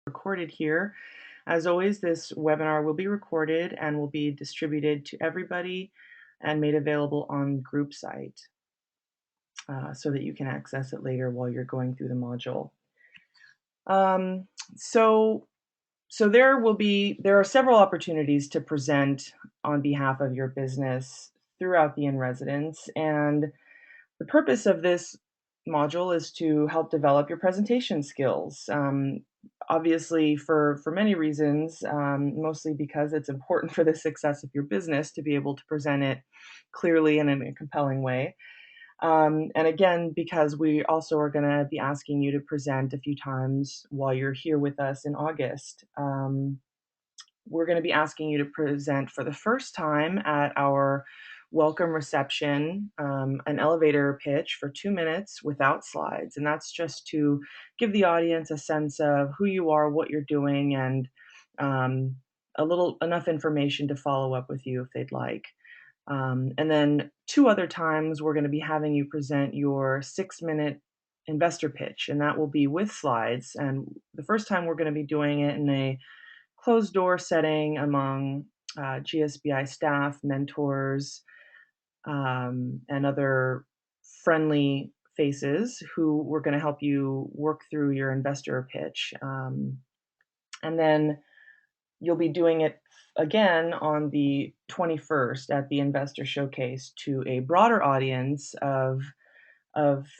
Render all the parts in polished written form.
Recorded here. As always, this webinar will be recorded and will be distributed to everybody and made available on the group site so that you can access it later while you're going through the module. So there are several opportunities to present on behalf of your business throughout the in-residence, and the purpose of this module is to help develop your presentation skills. Obviously, for many reasons, mostly because it's important for the success of your business to be able to present it clearly and in a compelling way. And again, because we also are going to be asking you to present a few times while you're here with us in August. We're going to be asking you to present for the first time at our welcome reception, an elevator pitch for 2 minutes without slides. And that's just to give the audience a sense of who you are, what you're doing, and enough information to follow up with you if they'd like. And then 2 other times, we're going to be having you present your 6-minute investor pitch, and that will be with slides. And the first time we're going to be doing it in a closed door setting among GSBI staff, mentors, and other friendly faces who were going to help you work through your investor pitch. And then you'll be doing it again on the 21st at the Investor Showcase to a broader audience of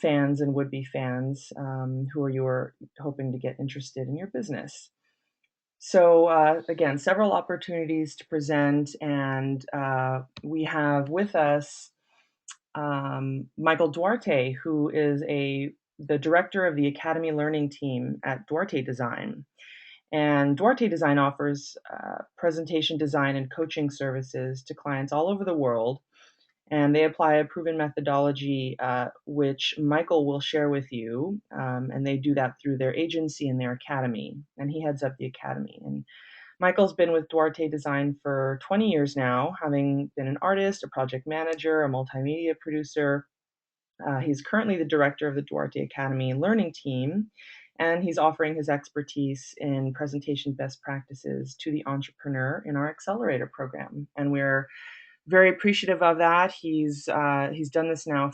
fans and would-be fans who you're hoping to get interested in your business. So again, several opportunities to present, and we have with us Michael Duarte, who is the director of the Academy Learning Team at Duarte Design. And Duarte Design offers presentation design and coaching services to clients all over the world. And they apply a proven methodology, which Michael will share with you. And they do that through their agency and their academy. And he heads up the academy. And Michael's been with Duarte Design for 20 years now, having been an artist, a project manager, a multimedia producer. He's currently the director of the Duarte Academy Learning Team, and he's offering his expertise in presentation best practices to the entrepreneur in our accelerator program. And we're very appreciative of that. He's done this now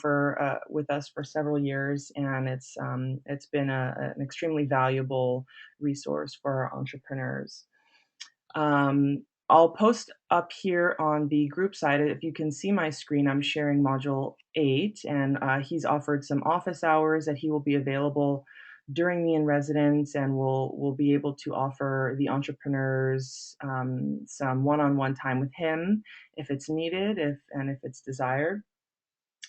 with us for several years, and it's been an extremely valuable resource for our entrepreneurs. I'll post up here on the group side. If you can see my screen, I'm sharing module 8, and he's offered some office hours that he will be available during the in-residence, and we'll be able to offer the entrepreneurs some one-on-one time with him if it's needed, if it's desired.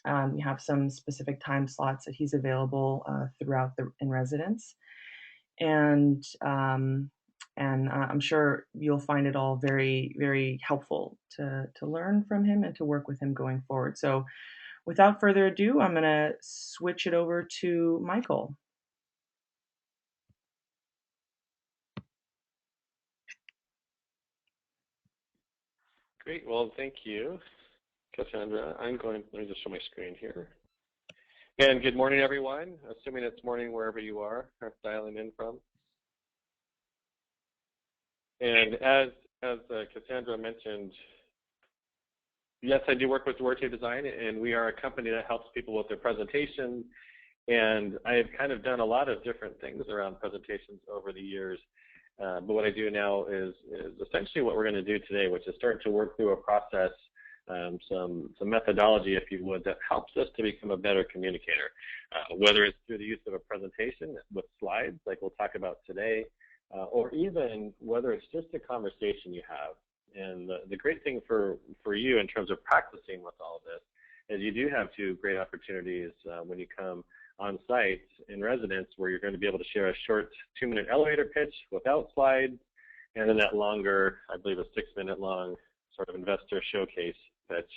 We have some specific time slots that he's available throughout the in-residence, and I'm sure you'll find it all very, very helpful to learn from him and to work with him going forward. So without further ado, I'm going to switch it over to Michael. Great. Well, thank you, Cassandra. Let me just show my screen here. And good morning, everyone, assuming it's morning wherever you are dialing in from. And as Cassandra mentioned, yes, I do work with Duarte Design, and we are a company that helps people with their presentation. And I have kind of done a lot of different things around presentations over the years. But what I do now is essentially what we're going to do today, which is start to work through a process, some methodology, if you would, that helps us to become a better communicator, whether it's through the use of a presentation with slides, like we'll talk about today, or even whether it's just a conversation you have. And the great thing for you in terms of practicing with all of this is you do have 2 great opportunities when you come on site in residence, where you're going to be able to share a short 2-minute elevator pitch without slides, and then that longer, I believe a 6-minute long sort of investor showcase pitch.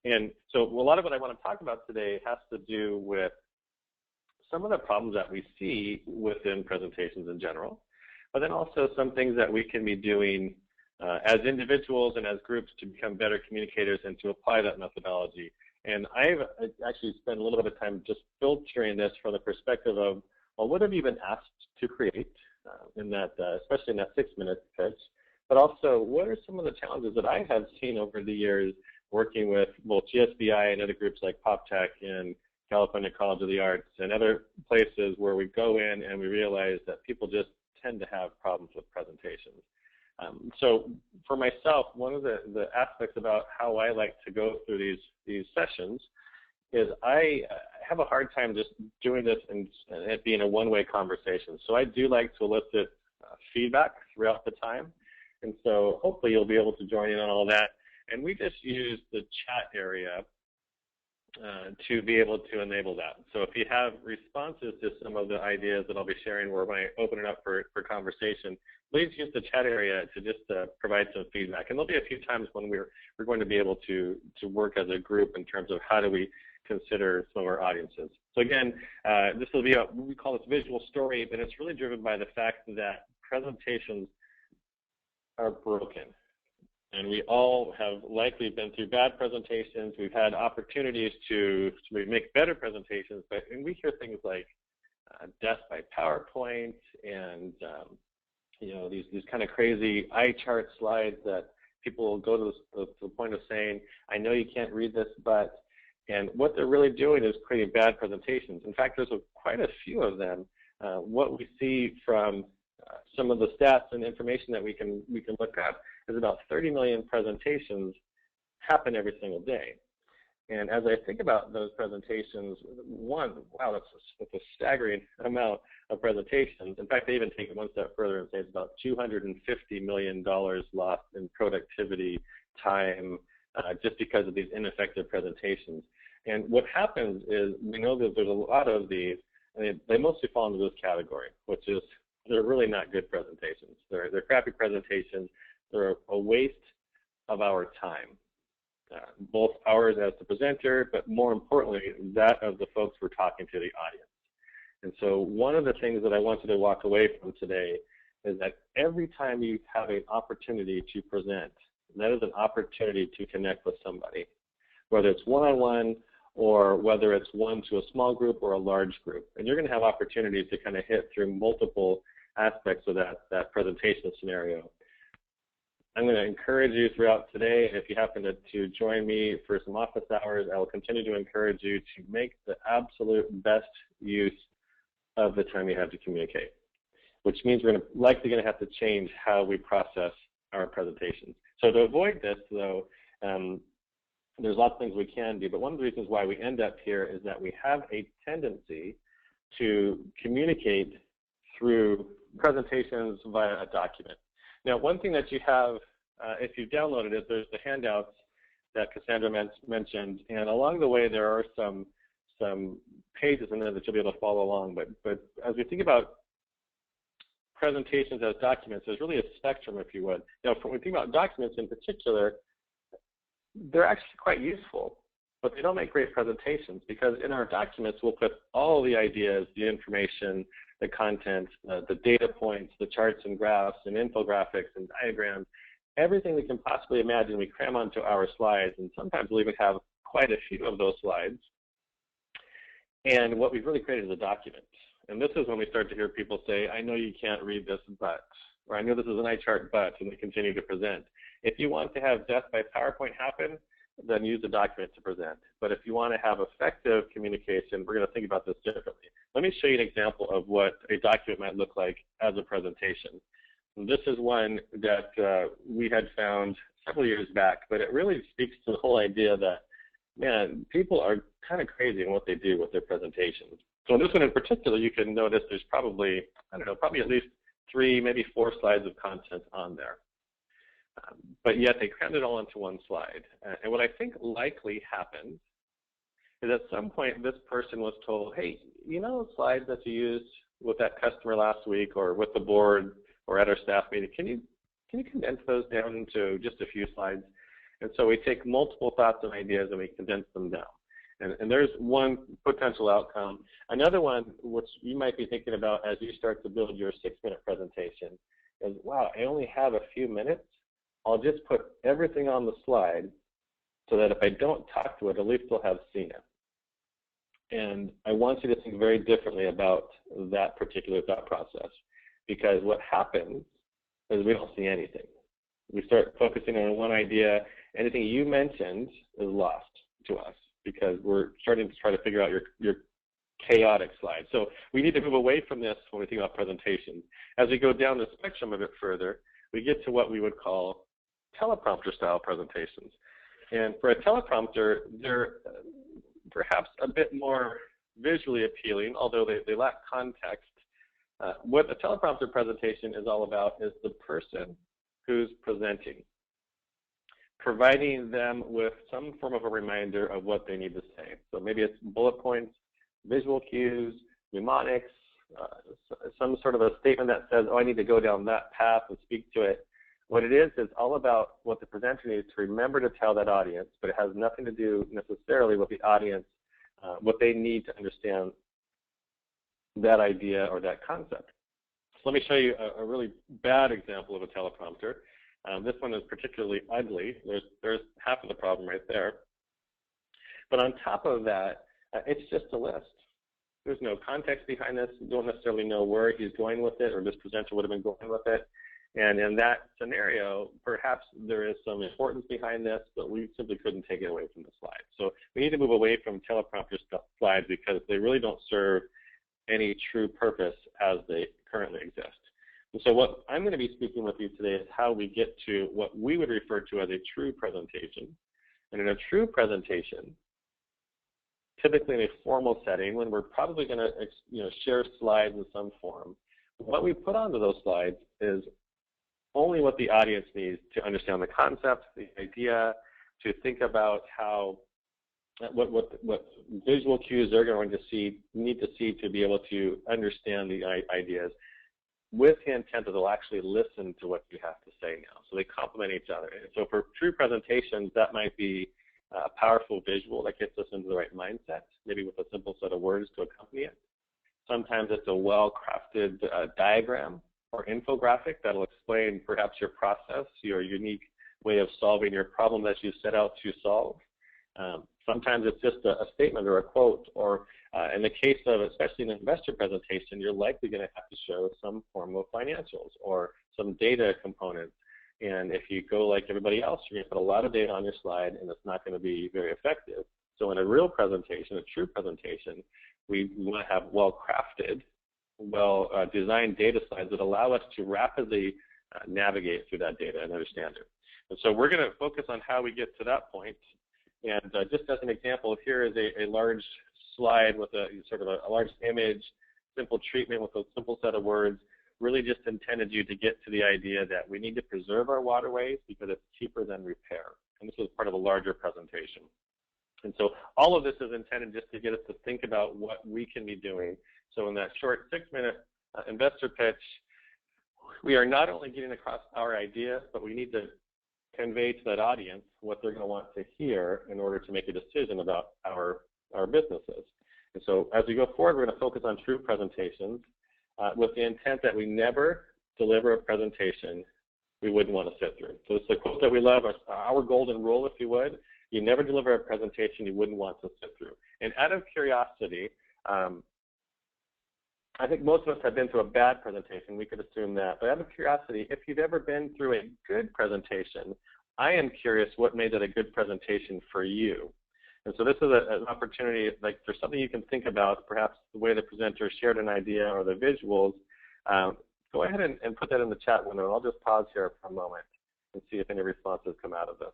And so a lot of what I want to talk about today has to do with some of the problems that we see within presentations in general, but then also some things that we can be doing as individuals and as groups to become better communicators and to apply that methodology. And I've actually spent a little bit of time just filtering this from the perspective of, well, what have you been asked to create? in that, especially in that 6-minute pitch. But also, what are some of the challenges that I have seen over the years working with both GSBI and other groups like PopTech and California College of the Arts and other places where we go in and we realize that people just tend to have problems with presentations. So for myself, one of the aspects about how I like to go through these sessions is I have a hard time just doing this and it being a one-way conversation. So I do like to elicit feedback throughout the time. And so hopefully you'll be able to join in on all that. And we just use the chat area to be able to enable that. So if you have responses to some of the ideas that I'll be sharing where when I open it up for conversation, please use the chat area to just provide some feedback. And there'll be a few times when we're going to be able to work as a group in terms of how do we consider some of our audiences. So again, this will be we call this visual story, but it's really driven by the fact that presentations are broken. And we all have likely been through bad presentations. We've had opportunities to make better presentations, but and we hear things like death by PowerPoint and you know, these kind of crazy eye chart slides that people go to the point of saying, I know you can't read this, but, and what they're really doing is creating bad presentations. In fact, there's quite a few of them. What we see from some of the stats and information that we can look up is about 30 million presentations happen every single day. And as I think about those presentations, wow, that's a staggering amount of presentations. In fact, they even take it one step further and say it's about $250 million lost in productivity time just because of these ineffective presentations. And what happens is we know that there's a lot of these, and they mostly fall into this category, which is they're really not good presentations. They're crappy presentations. They're a waste of our time. Both ours as the presenter, but more importantly, that of the folks we're talking to, the audience. And so one of the things that I wanted to walk away from today is that every time you have an opportunity to present, that is an opportunity to connect with somebody, whether it's one-on-one or whether it's one to a small group or a large group. And you're going to have opportunities to kind of hit through multiple aspects of that presentation scenario. I'm going to encourage you throughout today, if you happen to join me for some office hours, I will continue to encourage you to make the absolute best use of the time you have to communicate, which means we're likely going to have to change how we process our presentations. So to avoid this, though, there's lots of things we can do, but one of the reasons why we end up here is that we have a tendency to communicate through presentations via a document. Now, one thing that you have, if you downloaded it, there's the handouts that Cassandra mentioned, and along the way there are some pages in there that you'll be able to follow along. But as we think about presentations as documents, there's really a spectrum, if you would. Now, when we think about documents in particular, they're actually quite useful, but they don't make great presentations because in our documents we'll put all the ideas, the information, the content, the data points, the charts and graphs and infographics and diagrams, everything we can possibly imagine we cram onto our slides, and sometimes we'll even have quite a few of those slides. And what we've really created is a document. And this is when we start to hear people say, I know you can't read this, but, or I know this is an eye chart, but, and they continue to present. If you want to have death by PowerPoint happen, then use the document to present. But if you want to have effective communication, we're going to think about this differently. Let me show you an example of what a document might look like as a presentation. And this is one that we had found several years back, but it really speaks to the whole idea that, man, people are kind of crazy in what they do with their presentations. So in this one in particular, you can notice there's probably, I don't know, probably at least 3, maybe 4 slides of content on there. But yet they crammed it all into one slide. And what I think likely happened is at some point this person was told, hey, you know the slides that you used with that customer last week or with the board or at our staff meeting, can you condense those down into just a few slides? And so we take multiple thoughts and ideas and we condense them down. And there's one potential outcome. Another one, which you might be thinking about as you start to build your 6-minute presentation, is, wow, I only have a few minutes. I'll just put everything on the slide so that if I don't talk to it, at least they'll have seen it. And I want you to think very differently about that particular thought process. because what happens is we don't see anything. We start focusing on one idea. Anything you mentioned is lost to us because we're starting to try to figure out your chaotic slide. So we need to move away from this when we think about presentations. As we go down the spectrum a bit further, we get to what we would call teleprompter style presentations. And for a teleprompter, they're perhaps a bit more visually appealing, although they lack context. What a teleprompter presentation is all about is the person who's presenting, providing them with some form of a reminder of what they need to say. So maybe it's bullet points, visual cues, mnemonics, some sort of a statement that says, oh, I need to go down that path and speak to it. What it is all about what the presenter needs to remember to tell that audience, but it has nothing to do necessarily with the audience, what they need to understand that idea or that concept. So let me show you a really bad example of a teleprompter. This one is particularly ugly. There's half of the problem right there. But on top of that, it's just a list. There's no context behind this. You don't necessarily know where he's going with it, or this presenter would have been going with it. And in that scenario, perhaps there is some importance behind this, but we simply couldn't take it away from the slide. So we need to move away from teleprompter slides because they really don't serve any true purpose as they currently exist. And so what I'm going to be speaking with you today is how we get to what we would refer to as a true presentation. And in a true presentation, typically in a formal setting, when we're probably going to share slides in some form, what we put onto those slides is only what the audience needs to understand the concept, the idea, to think about how what visual cues they're going to need to see to be able to understand the ideas, with the intent that they'll actually listen to what you have to say now. So they complement each other. And so for true presentations, that might be a powerful visual that gets us into the right mindset, maybe with a simple set of words to accompany it. Sometimes it's a well-crafted diagram or infographic that'll explain perhaps your process, your unique way of solving your problem that you set out to solve. Sometimes it's just a statement or a quote, or in the case of, especially an investor presentation, you're likely going to have to show some form of financials or some data components. And if you go like everybody else, you're going to put a lot of data on your slide, and it's not going to be very effective. So in a real presentation, a true presentation, we want to have well-crafted, well-designed data slides that allow us to rapidly navigate through that data and understand it. And so we're going to focus on how we get to that point. And just as an example, here is a large slide with a sort of a large image, simple treatment with a simple set of words, really just intended you to get to the idea that we need to preserve our waterways because it's cheaper than repair. And this was part of a larger presentation. And so all of this is intended just to get us to think about what we can be doing. So in that short 6-minute investor pitch, we are not only getting across our idea, but we need to convey to that audience what they're going to want to hear in order to make a decision about our businesses. And so as we go forward, we're going to focus on true presentations with the intent that we never deliver a presentation we wouldn't want to sit through. So it's a quote that we love, our golden rule, if you would. You never deliver a presentation you wouldn't want to sit through. And out of curiosity, I think most of us have been through a bad presentation. We could assume that. But out of curiosity, if you've ever been through a good presentation, I am curious what made it a good presentation for you. And so this is an opportunity, like, for something you can think about, perhaps the way the presenter shared an idea or the visuals. Go ahead and put that in the chat window. And I'll just pause here for a moment and see if any responses come out of this.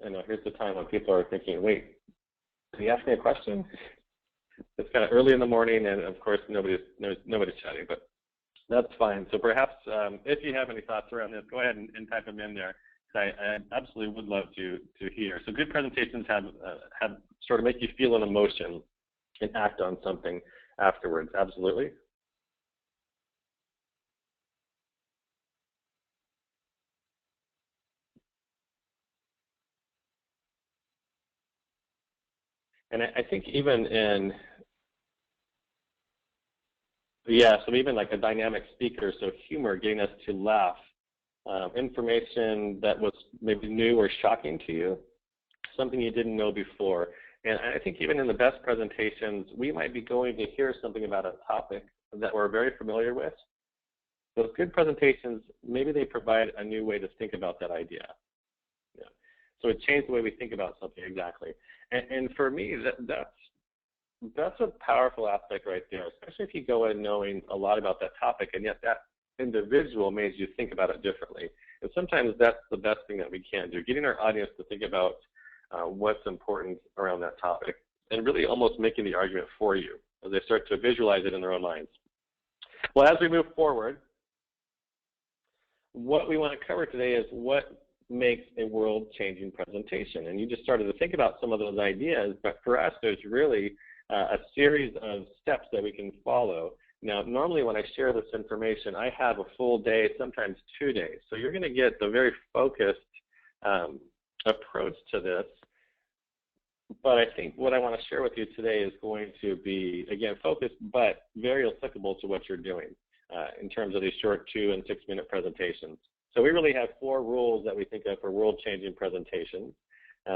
I know, here's the time when people are thinking, wait, did he ask me a question? It's kind of early in the morning, and of course, nobody's chatting, but that's fine. So perhaps if you have any thoughts around this, go ahead and type them in there. I absolutely would love to hear. So good presentations have sort of make you feel an emotion and act on something afterwards. Absolutely. And I think even in, so even like a dynamic speaker, so humor, getting us to laugh information that was maybe new or shocking to you, something you didn't know before. And I think even in the best presentations, we might be going to hear something about a topic that we're very familiar with. Those good presentations, maybe they provide a new way to think about that idea. Yeah. So it changed the way we think about something exactly. And for me, that's a powerful aspect right there, especially if you go in knowing a lot about that topic, and yet that individual made you think about it differently. And sometimes that's the best thing that we can do, getting our audience to think about what's important around that topic, and really almost making the argument for you as they start to visualize it in their own minds. Well, as we move forward, what we want to cover today is what makes a world-changing presentation. And you just started to think about some of those ideas, but for us, there's really a series of steps that we can follow. Now, normally when I share this information, I have a full day, sometimes 2 days. So you're going to get the very focused approach to this. But I think what I want to share with you today is going to be, again, focused, but very applicable to what you're doing in terms of these short 2- and 6-minute presentations. So we really have 4 rules that we think of for world-changing presentations.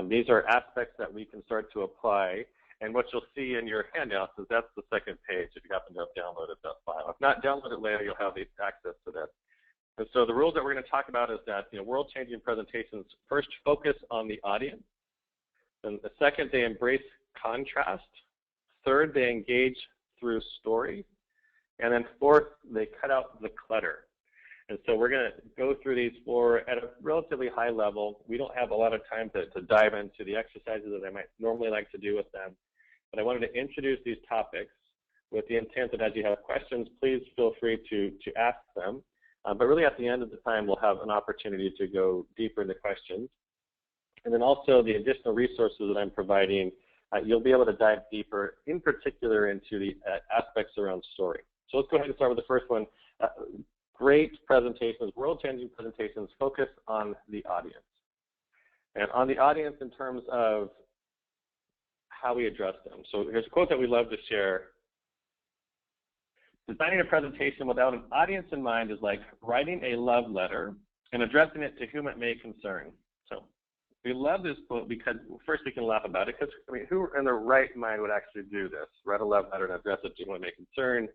These are aspects that we can start to apply. And what you'll see in your handouts is that's the second page if you happen to have downloaded that file. If not, download it later, you'll have access to that. And so the rules that we're going to talk about is that world-changing presentations first focus on the audience. And the second, they embrace contrast. Third, they engage through story. And then fourth, they cut out the clutter. And so we're going to go through these 4 at a relatively high level. We don't have a lot of time to dive into the exercises that I might normally like to do with them. But I wanted to introduce these topics with the intent that as you have questions, please feel free to ask them. But really at the end of the time, we'll have an opportunity to go deeper into questions. And then also the additional resources that I'm providing, you'll be able to dive deeper, in particular into the aspects around story. So let's go ahead and start with the first one. Great presentations, world-changing presentations, focus on the audience. And on the audience in terms of how we address them. So here's a quote that we love to share. Designing a presentation without an audience in mind is like writing a love letter and addressing it to whom it may concern. So we love this quote because first we can laugh about it because, I mean, who in their right mind would actually do this? Write a love letter and address it to whom it may concern.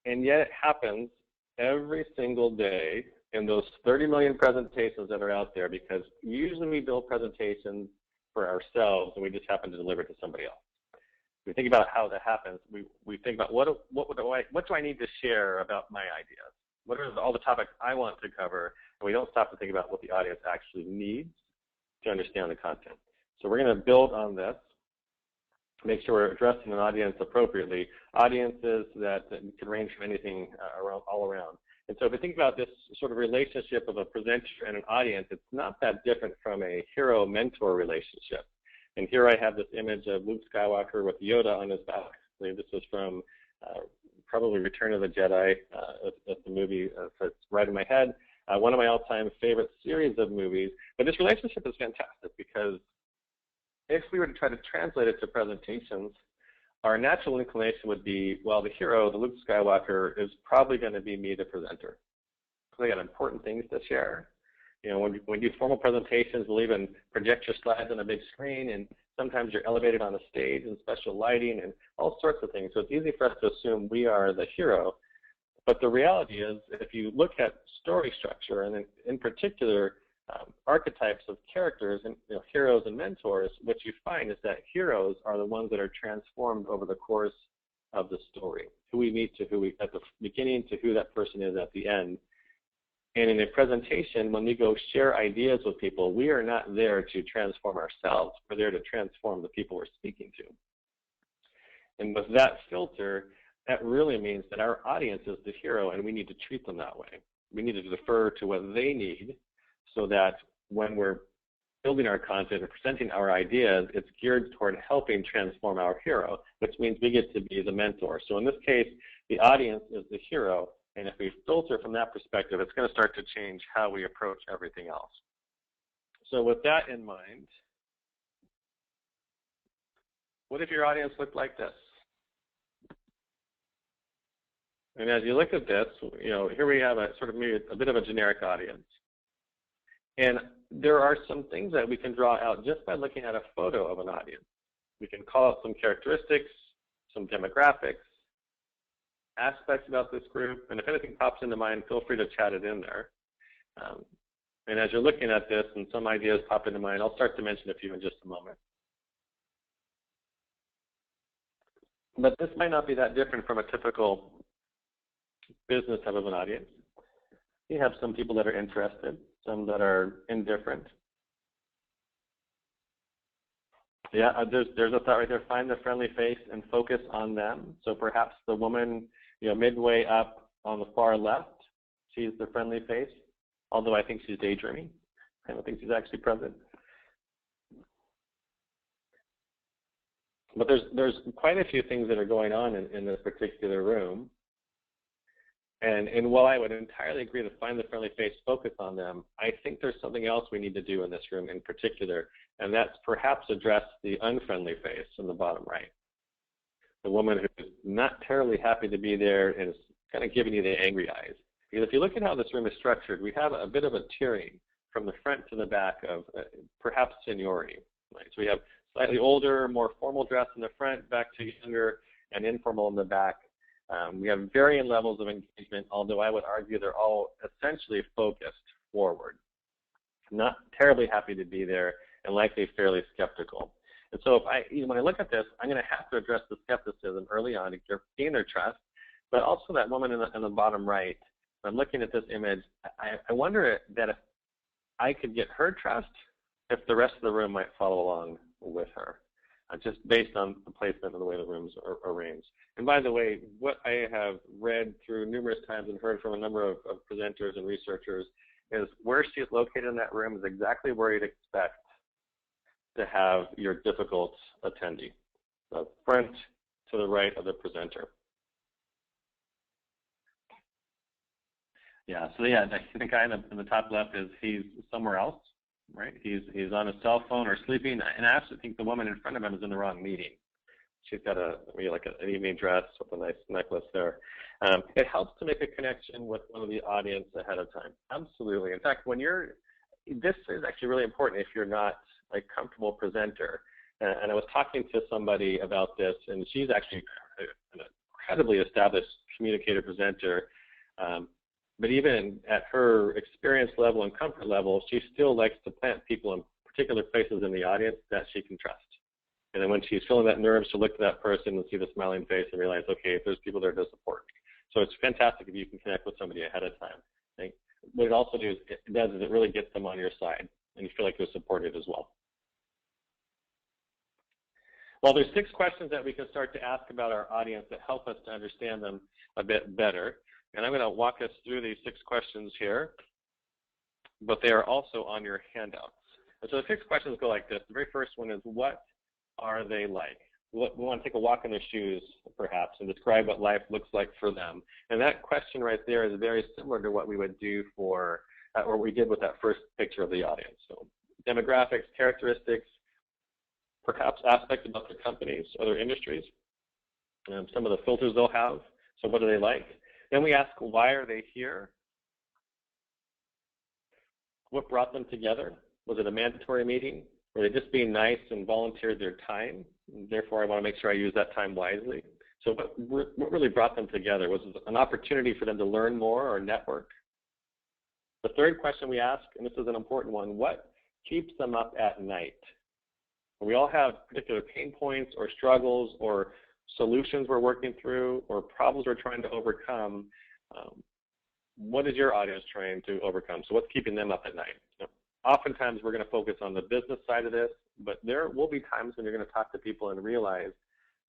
And yet it happens every single day in those 30 million presentations that are out there, because usually we build presentations for ourselves and we just happen to deliver it to somebody else. We think about how that happens. We think about what do I need to share about my ideas? What are all the topics I want to cover? And we don't stop to think about what the audience actually needs to understand the content. So we're going to build on this, make sure we're addressing an audience appropriately. Audiences that can range from anything all around. And so if we think about this sort of relationship of a presenter and an audience, it's not that different from a hero-mentor relationship. And here I have this image of Luke Skywalker with Yoda on his back. I believe this was from probably Return of the Jedi. That's the movie that's right in my head. One of my all-time favorite series of movies. But this relationship is fantastic because if we were to try to translate it to presentations, our natural inclination would be, well, the hero, the Luke Skywalker, is probably going to be me, the presenter. So they got important things to share. When we do formal presentations, we'll even project your slides on a big screen, and sometimes you're elevated on a stage and special lighting and all sorts of things. So it's easy for us to assume we are the hero. But the reality is, if you look at story structure, and in particular, archetypes of characters and heroes and mentors, what you find is that heroes are the ones that are transformed over the course of the story. Who we meet to who we at the beginning to who that person is at the end. And in a presentation, when we go share ideas with people, we are not there to transform ourselves. We're there to transform the people we're speaking to. And with that filter, that really means that our audience is the hero, and we need to treat them that way. We need to defer to what they need so that when we're building our content and presenting our ideas, it's geared toward helping transform our hero, which means we get to be the mentor. So in this case, the audience is the hero, and if we filter from that perspective, it's going to start to change how we approach everything else. So with that in mind, what if your audience looked like this? And as you look at this, here we have a sort of maybe a bit of a generic audience. And there are some things that we can draw out just by looking at a photo of an audience. We can call out some characteristics, some demographics, aspects about this group, and if anything pops into mind, feel free to chat it in there. And as you're looking at this and some ideas pop into mind, I'll start to mention a few in just a moment. But this might not be that different from a typical business type of an audience. You have some people that are interested, some that are indifferent. Yeah, there's a thought right there. Find the friendly face and focus on them. So perhaps the woman, midway up on the far left, she's the friendly face. Although I think she's daydreaming. I don't think she's actually present. But there's quite a few things that are going on in this particular room. And while I would entirely agree to find the friendly face, focus on them, I think there's something else we need to do in this room in particular, and that's perhaps address the unfriendly face in the bottom right. The woman who's not terribly happy to be there and is kind of giving you the angry eyes. Because if you look at how this room is structured, we have a bit of a tiering from the front to the back of perhaps seniority. Right? So we have slightly older, more formal dress in the front, back to younger and informal in the back. We have varying levels of engagement, although I would argue they're all essentially focused forward. Not terribly happy to be there and likely fairly skeptical. And so when I look at this, I'm going to have to address the skepticism early on to gain their trust, but also that woman in the bottom right. I'm looking at this image, I wonder that if I could get her trust, if the rest of the room might follow along with her, just based on the placement and the way the rooms are arranged. And by the way, what I have read through numerous times and heard from a number of presenters and researchers is where she's located in that room is exactly where you'd expect to have your difficult attendee, the front to the right of the presenter. Yeah, so yeah, the guy in the top left he's somewhere else, right? He's on his cell phone or sleeping, and I actually think the woman in front of him is in the wrong meeting. She's got an evening dress with a nice necklace there. It helps to make a connection with one of the audience ahead of time. Absolutely. In fact, this is actually really important if you're not a comfortable presenter. And I was talking to somebody about this, and she's actually an incredibly established communicator presenter. But even at her experience level and comfort level, she still likes to plant people in particular places in the audience that she can trust. And then when she's feeling that nerve, she'll look to that person and see the smiling face and realize, okay, there's people there to support me. So it's fantastic if you can connect with somebody ahead of time. Right? What it also does is it really gets them on your side, and you feel like they're supported as well. Well, there's 6 questions that we can start to ask about our audience that help us to understand them a bit better. And I'm going to walk us through these 6 questions here, but they are also on your handouts. And so the 6 questions go like this. The very first one is, what are they like? We want to take a walk in their shoes, perhaps, and describe what life looks like for them. And that question right there is very similar to what we would do or we did with that first picture of the audience. So demographics, characteristics, perhaps aspects about their companies or their industries, some of the filters they'll have. So what do they like? Then we ask, why are they here? What brought them together? Was it a mandatory meeting? Were they just being nice and volunteered their time? Therefore, I want to make sure I use that time wisely. So what really brought them together? Was it an opportunity for them to learn more or network? The third question we ask, and this is an important one, what keeps them up at night? We all have particular pain points or struggles or solutions we're working through or problems we're trying to overcome. What is your audience trying to overcome? So what's keeping them up at night? Oftentimes we're going to focus on the business side of this, but there will be times when you're going to talk to people and realize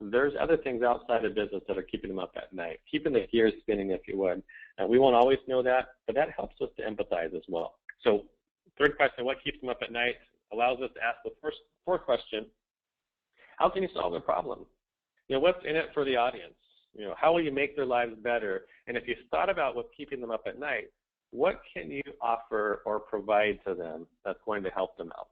there's other things outside of business that are keeping them up at night, keeping the gears spinning, if you would. We won't always know that, but that helps us to empathize as well. So third question, what keeps them up at night, allows us to ask the fourth question, how can you solve the problem? What's in it for the audience? How will you make their lives better? And if you thought about what's keeping them up at night, what can you offer or provide to them that's going to help them out?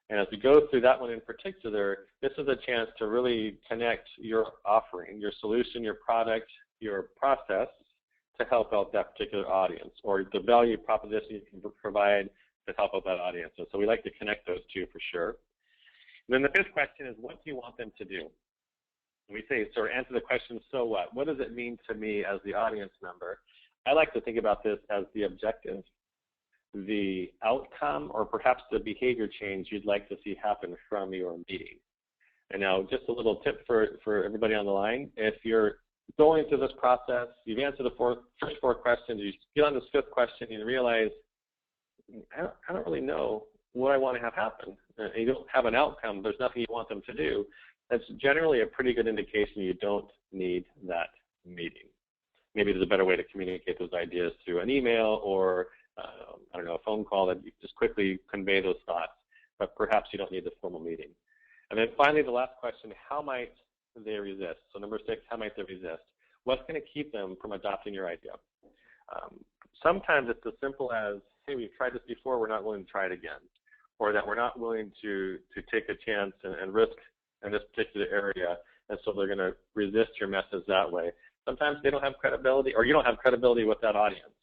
And as we go through that one in particular, this is a chance to really connect your offering, your solution, your product, your process to help out that particular audience, or the value proposition you can provide to help out that audience. And so we like to connect those two for sure. And then the fifth question is, what do you want them to do? We say, sort of answer the question, so what? What does it mean to me as the audience member? I like to think about this as the objective, the outcome, or perhaps the behavior change you'd like to see happen from your meeting. And now, just a little tip for everybody on the line. If you're going through this process, you've answered the first four questions, you get on this fifth question, and you realize, I don't really know what I want to have happen. And you don't have an outcome, there's nothing you want them to do. That's generally a pretty good indication you don't need that meeting. Maybe there's a better way to communicate those ideas through an email or, I don't know, a phone call that you just quickly convey those thoughts, but perhaps you don't need the formal meeting. And then finally, the last question, how might they resist? So number 6, how might they resist? What's going to keep them from adopting your idea? Sometimes it's as simple as, hey, we've tried this before, we're not willing to try it again. Or that we're not willing to take a chance and risk in this particular area, and so they're going to resist your message that way. Sometimes they don't have credibility, or you don't have credibility with that audience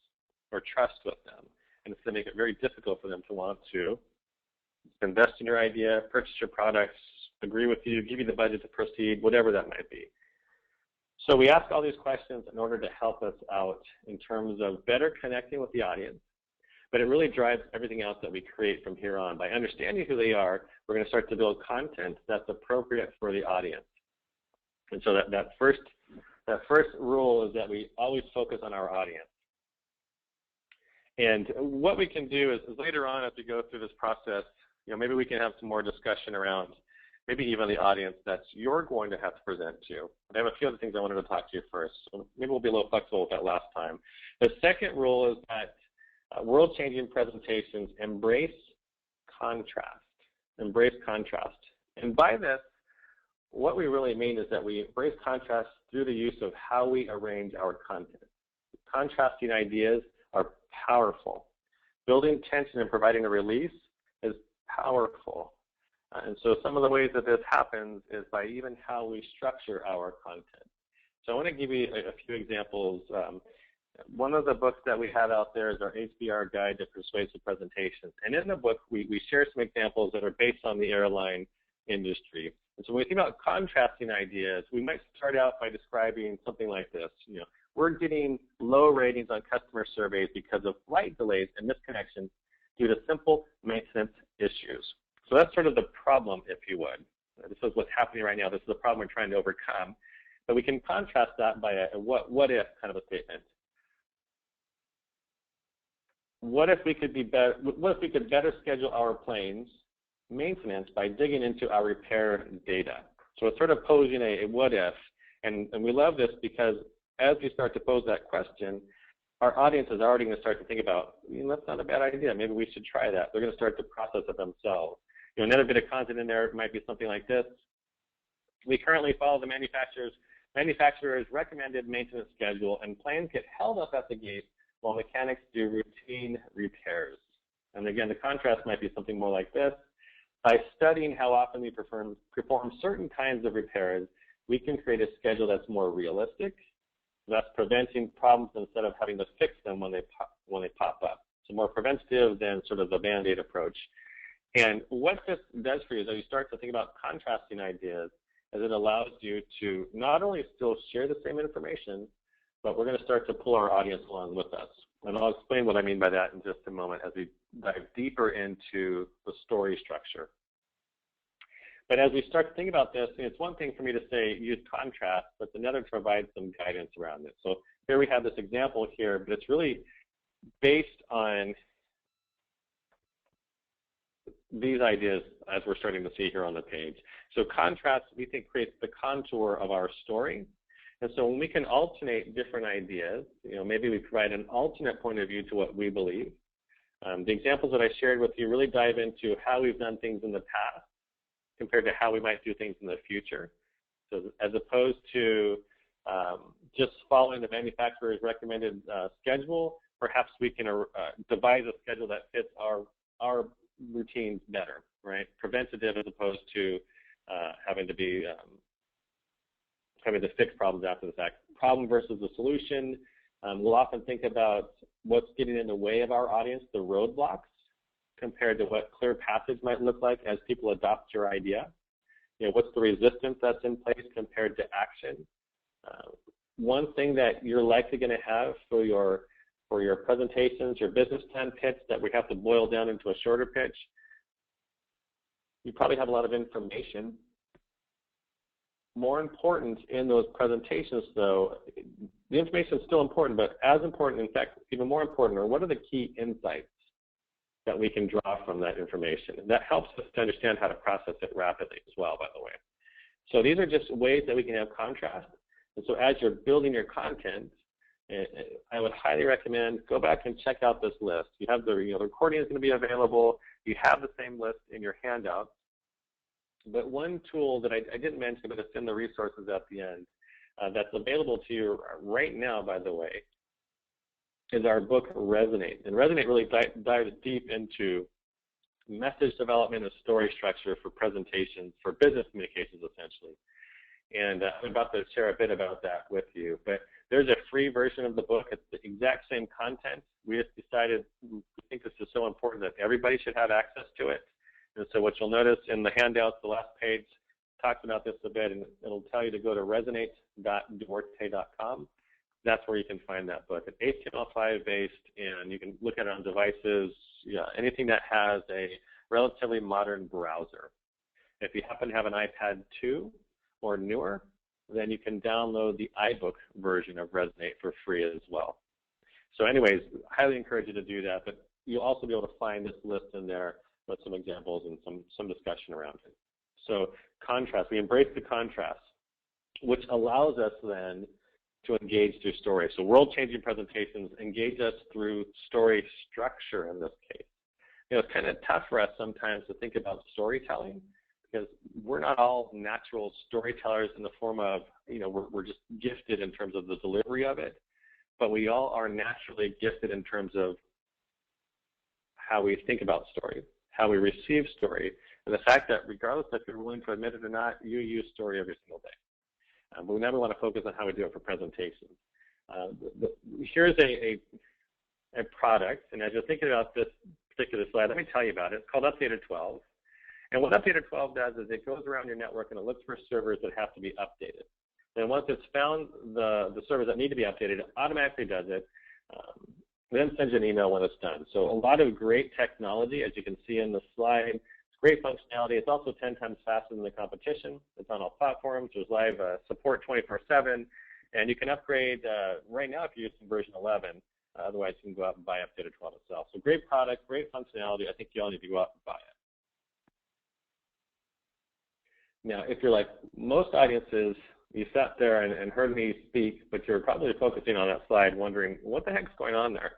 or trust with them, and it's going to make it very difficult for them to want to invest in your idea, purchase your products, agree with you, give you the budget to proceed, whatever that might be. So we ask all these questions in order to help us out in terms of better connecting with the audience, but it really drives everything else that we create from here on. By understanding who they are, we're going to start to build content that's appropriate for the audience. And so that first rule is that we always focus on our audience. And what we can do is later on as we go through this process, maybe we can have some more discussion around maybe even the audience that you're going to have to present to. I have a few other things I wanted to talk to you first. So maybe we'll be a little flexible with that last time. The second rule is that world-changing presentations embrace contrast. Embrace contrast. And by this, what we really mean is that we embrace contrast through the use of how we arrange our content. Contrasting ideas are powerful. Building tension and providing a release is powerful. And so some of the ways that this happens is by even how we structure our content. So I want to give you a few examples. One of the books that we have out there is our HBR Guide to Persuasive Presentations. And in the book, we share some examples that are based on the airline industry. And so when we think about contrasting ideas, we might start out by describing something like this. We're getting low ratings on customer surveys because of flight delays and misconnections due to simple maintenance issues. So that's sort of the problem, if you would. This is what's happening right now. This is the problem we're trying to overcome. But we can contrast that by a what if kind of a statement. What if we could better schedule our planes maintenance by digging into our repair data? So it's sort of posing a what if, and we love this because as we start to pose that question, our audience is already going to start to think about, that's not a bad idea. Maybe we should try that. They're going to start to process it themselves. Another bit of content in there might be something like this. We currently follow the manufacturer's recommended maintenance schedule, and planes get held up at the gate while mechanics do routine repairs. And again, the contrast might be something more like this. By studying how often we perform certain kinds of repairs, we can create a schedule that's more realistic, thus preventing problems instead of having to fix them when they pop up. So more preventative than sort of the Band-Aid approach. And what this does for you is that you start to think about contrasting ideas, as it allows you to not only still share the same information, but we're going to start to pull our audience along with us. And I'll explain what I mean by that in just a moment as we dive deeper into the story structure. But as we start to think about this, it's one thing for me to say use contrast, but it's another to provide some guidance around it. So here we have this example here, but it's really based on these ideas as we're starting to see here on the page. So contrast, we think, creates the contour of our story. And so when we can alternate different ideas, maybe we provide an alternate point of view to what we believe. The examples that I shared with you really dive into how we've done things in the past compared to how we might do things in the future. So as opposed to just following the manufacturer's recommended schedule, perhaps we can devise a schedule that fits our routines better, right? Preventative as opposed to having to fix problems after the fact. Problem versus the solution. We'll often think about what's getting in the way of our audience, the roadblocks, compared to what clear passage might look like as people adopt your idea. What's the resistance that's in place compared to action? One thing that you're likely going to have for your presentations, your business plan pitch that we have to boil down into a shorter pitch, you probably have a lot of information. More important in those presentations, though, the information is still important, but as important, in fact, even more important, are what are the key insights that we can draw from that information? And that helps us to understand how to process it rapidly as well, by the way. So these are just ways that we can have contrast. And so as you're building your content, I would highly recommend go back and check out this list. You have the recording is going to be available. You have the same list in your handouts. But one tool that I didn't mention, but it's in the resources at the end, that's available to you right now, by the way, is our book, Resonate. And Resonate really dives deep into message development and story structure for presentations, for business communications, essentially. And I'm about to share a bit about that with you. But there's a free version of the book. It's the exact same content. We just decided we think this is so important that everybody should have access to it. And so what you'll notice in the handouts, the last page talks about this a bit, and it'll tell you to go to resonate.duarte.com. That's where you can find that book. It's HTML5 based, and you can look at it on devices, anything that has a relatively modern browser. If you happen to have an iPad 2 or newer, then you can download the iBook version of Resonate for free as well. So anyways, highly encourage you to do that, but you'll also be able to find this list in there with some examples and some discussion around it. So contrast, we embrace the contrast, which allows us then to engage through story. So world-changing presentations engage us through story structure in this case. It's kind of tough for us sometimes to think about storytelling because we're not all natural storytellers in the form of, we're just gifted in terms of the delivery of it, but we all are naturally gifted in terms of how we think about story, how we receive story, and the fact that regardless if you're willing to admit it or not, you use story every single day. But we never want to focus on how we do it for presentations. Here's a product, and as you're thinking about this particular slide, let me tell you about it. It's called Updated 12. And what Updated 12 does is it goes around your network and it looks for servers that have to be updated. And once it's found the servers that need to be updated, it automatically does it, then sends you an email when it's done. So a lot of great technology, as you can see in the slide. Great functionality. It's also 10 times faster than the competition. It's on all platforms. There's live support 24/7, and you can upgrade right now if you're using version 11. Otherwise, you can go out and buy Updated 12 itself. So great product, great functionality. I think you all need to go out and buy it. Now, if you're like most audiences, you sat there and heard me speak, but you're probably focusing on that slide, wondering what the heck's going on there,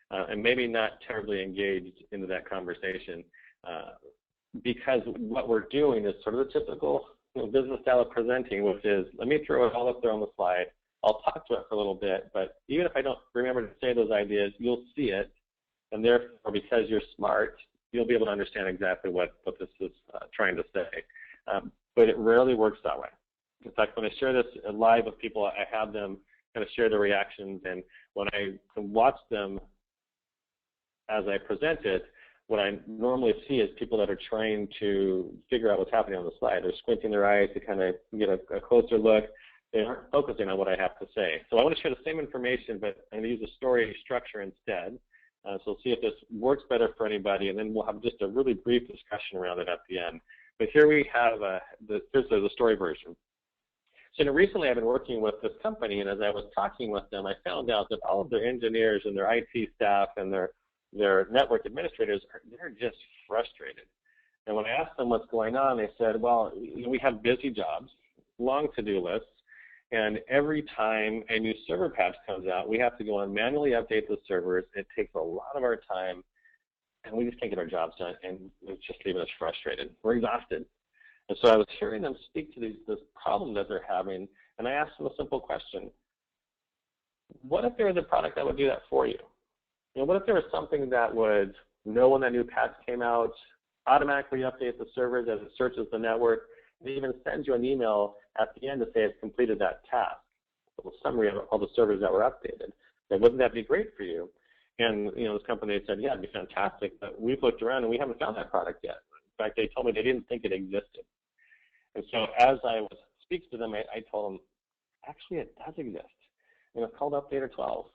and maybe not terribly engaged into that conversation. Because what we're doing is sort of the typical business style of presenting, which is, let me throw it all up there on the slide. I'll talk to it for a little bit, but even if I don't remember to say those ideas, you'll see it, and therefore, because you're smart, you'll be able to understand exactly what this is trying to say. But it rarely works that way. In fact, when I share this live with people, I have them kind of share their reactions, and when I can watch them as I present it, what I normally see is people that are trying to figure out what's happening on the slide. They're squinting their eyes to kind of get a closer look. They aren't focusing on what I have to say. So I want to share the same information, but I'm going to use a story structure instead. So we'll see if this works better for anybody, and then we'll have just a really brief discussion around it at the end. But here we have here's the story version. So recently I've been working with this company, and as I was talking with them, I found out that all of their engineers and their IT staff and their network administrators, they're just frustrated. And when I asked them what's going on, they said, well, we have busy jobs, long to-do lists, and every time a new server patch comes out, we have to go and manually update the servers. It takes a lot of our time, and we just can't get our jobs done, and it's just leaving us frustrated. We're exhausted. And so I was hearing them speak to this problem that they're having, and I asked them a simple question. What if there was a product that would do that for you? What if there was something that would know when that new patch came out, automatically update the servers as it searches the network, and even sends you an email at the end to say it's completed that task, a summary of all the servers that were updated? Then wouldn't that be great for you? And this company said, yeah, it'd be fantastic, but we've looked around and we haven't found that product yet. In fact, they told me they didn't think it existed. And so as I was speaking to them, I told them, actually, it does exist. And it's called Updater 12.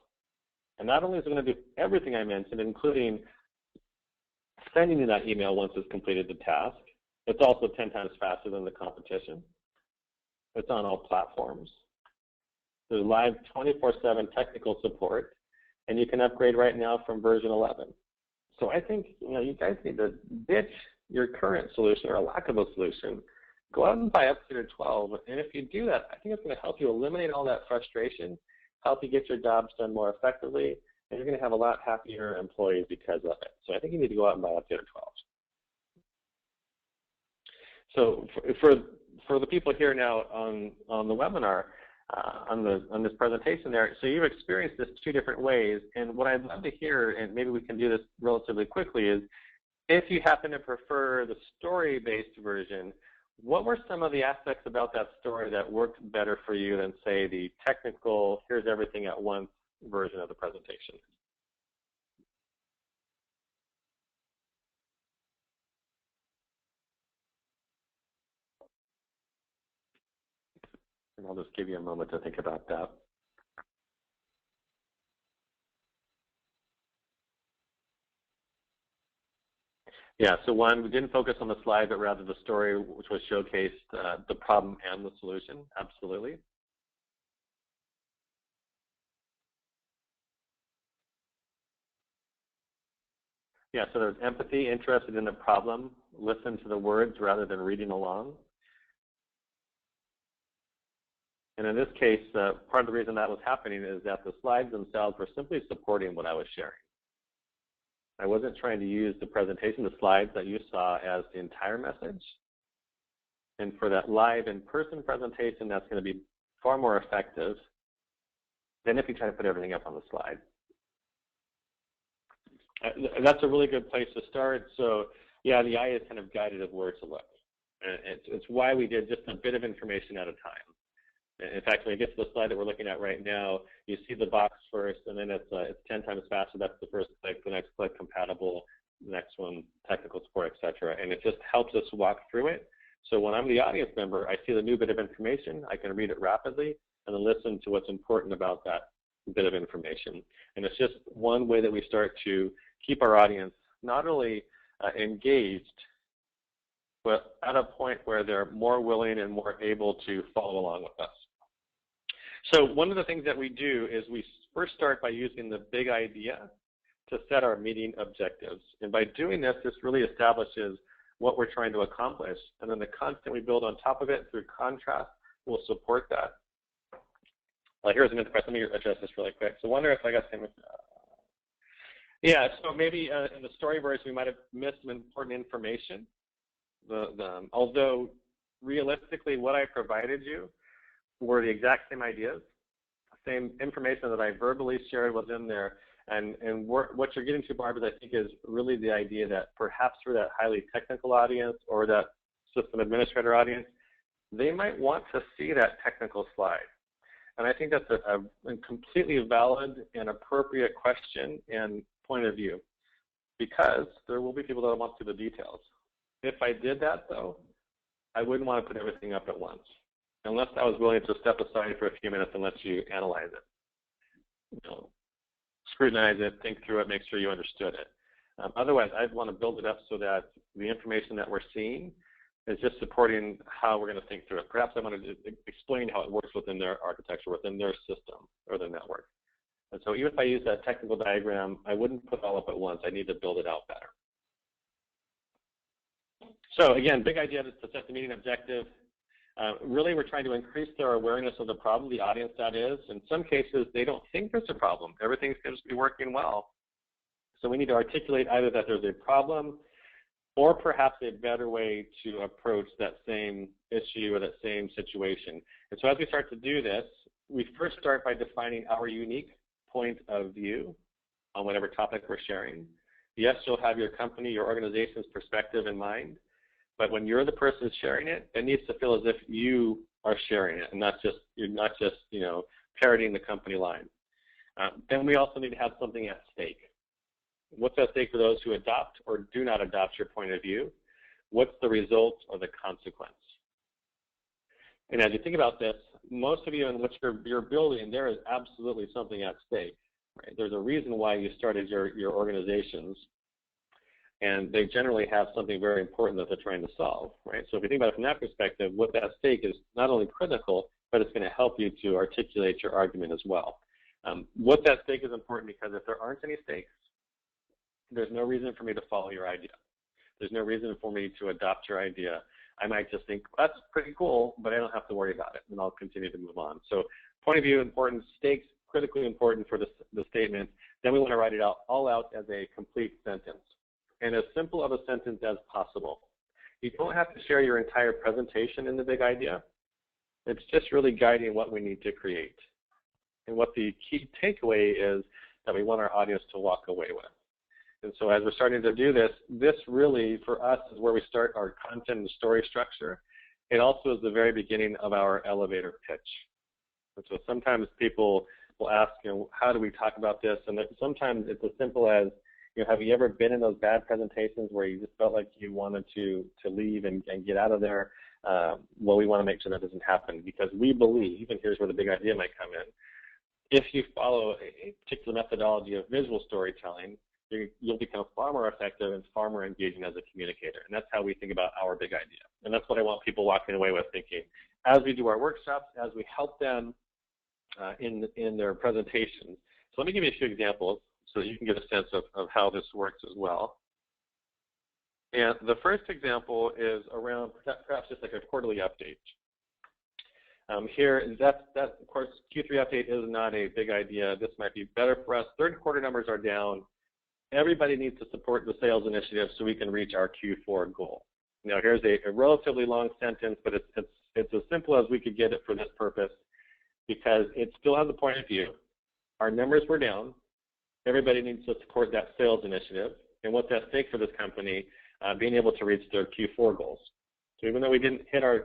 And not only is it going to do everything I mentioned, including sending you that email once it's completed the task, it's also 10 times faster than the competition. It's on all platforms. There's live 24/7 technical support, and you can upgrade right now from version 11. So I think you guys need to ditch your current solution or a lack of a solution. Go out and buy Updater 12, and if you do that, I think it's going to help you eliminate all that frustration, help you get your jobs done more effectively, and you're going to have a lot happier employees because of it. So I think you need to go out and buy Updater 12. So for the people here now on the webinar, on this presentation there, so you've experienced this two different ways, and what I'd love to hear, and maybe we can do this relatively quickly, is if you happen to prefer the story-based version, what were some of the aspects about that story that worked better for you than, say, the technical, here's everything at once version of the presentation? And I'll just give you a moment to think about that. Yeah, so one, we didn't focus on the slide, but rather the story, which was showcased the problem and the solution. Absolutely. Yeah, so there's empathy, interested in the problem, listen to the words rather than reading along. And in this case, part of the reason that was happening is that the slides themselves were simply supporting what I was sharing. I wasn't trying to use the presentation, the slides that you saw, as the entire message. And for that live in-person presentation, that's going to be far more effective than if you try to put everything up on the slide. That's a really good place to start. So yeah, the eye is kind of guided of where to look. And it's why we did just a bit of information at a time. In fact, when you get to the slide that we're looking at right now, you see the box first, and then it's 10 times faster. That's the first click. The next click, compatible. The next one, technical support, etc. And it just helps us walk through it. So when I'm the audience member, I see the new bit of information. I can read it rapidly and then listen to what's important about that bit of information. And it's just one way that we start to keep our audience not only engaged, but at a point where they're more willing and more able to follow along with us. So one of the things that we do is we first start by using the big idea to set our meeting objectives. And by doing this, this really establishes what we're trying to accomplish. And then the content we build on top of it through contrast will support that. Here's another question. Let me address this really quick. So I wonder if I got some. Yeah, so maybe in the story version, we might have missed some important information. Although realistically, what I provided you were the exact same ideas, same information that I verbally shared was in there. And what you're getting to, Barbara, I think is really the idea that perhaps for that highly technical audience or that system administrator audience, they might want to see that technical slide. And I think that's a completely valid and appropriate question and point of view, because there will be people that want to see the details. If I did that, though, I wouldn't want to put everything up at once, unless I was willing to step aside for a few minutes and let you analyze it. Scrutinize it, think through it, make sure you understood it. Otherwise, I'd want to build it up so that the information that we're seeing is just supporting how we're going to think through it. Perhaps I want to explain how it works within their architecture, within their system or their network. And so even if I use that technical diagram, I wouldn't put it all up at once. I need to build it out better. So again, big idea is to set the meeting objective. Really, we're trying to increase their awareness of the problem, the audience that is. In some cases, they don't think there's a problem. Everything seems to be working well. So we need to articulate either that there's a problem or perhaps a better way to approach that same issue or that same situation. And so as we start to do this, we first start by defining our unique point of view on whatever topic we're sharing. Yes, you'll have your company, your organization's perspective in mind, but when you're the person sharing it, it needs to feel as if you are sharing it, and you're not just parroting the company line. Then we also need to have something at stake. What's at stake for those who adopt or do not adopt your point of view? What's the result or the consequence? And as you think about this, most of you in what you're building, there is absolutely something at stake. Right? There's a reason why you started your organizations, and they generally have something very important that they're trying to solve. Right? So if you think about it from that perspective, what's at stake is not only critical, but it's going to help you to articulate your argument as well. What's at stake is important because if there aren't any stakes, there's no reason for me to follow your idea. There's no reason for me to adopt your idea. I might just think, that's pretty cool, but I don't have to worry about it, and I'll continue to move on. So point of view, important, stakes, critically important for the statement. Then we want to write it all out as a complete sentence, and as simple of a sentence as possible. You don't have to share your entire presentation in the big idea. It's just really guiding what we need to create. And what the key takeaway is that we want our audience to walk away with. And so as we're starting to do this, this really, for us, is where we start our content and story structure. It also is the very beginning of our elevator pitch. And so sometimes people will ask, how do we talk about this? And sometimes it's as simple as, have you ever been in those bad presentations where you just felt like you wanted to leave and get out of there? Well, we want to make sure that doesn't happen, because we believe, and here's where the big idea might come in, if you follow a particular methodology of visual storytelling, you'll become far more effective and far more engaging as a communicator. And that's how we think about our big idea. And that's what I want people walking away with thinking. As we do our workshops, as we help them in their presentations. So let me give you a few examples so that you can get a sense of how this works as well. And the first example is around perhaps just like a quarterly update. Here, that of course, Q3 update is not a big idea. This might be better for us. Third quarter numbers are down. Everybody needs to support the sales initiative so we can reach our Q4 goal. Now, here's a relatively long sentence, but it's as simple as we could get it for this purpose, because it still has a point of view. Our numbers were down. Everybody needs to support that sales initiative. And what's at stake for this company, being able to reach their Q4 goals. So even though we didn't hit our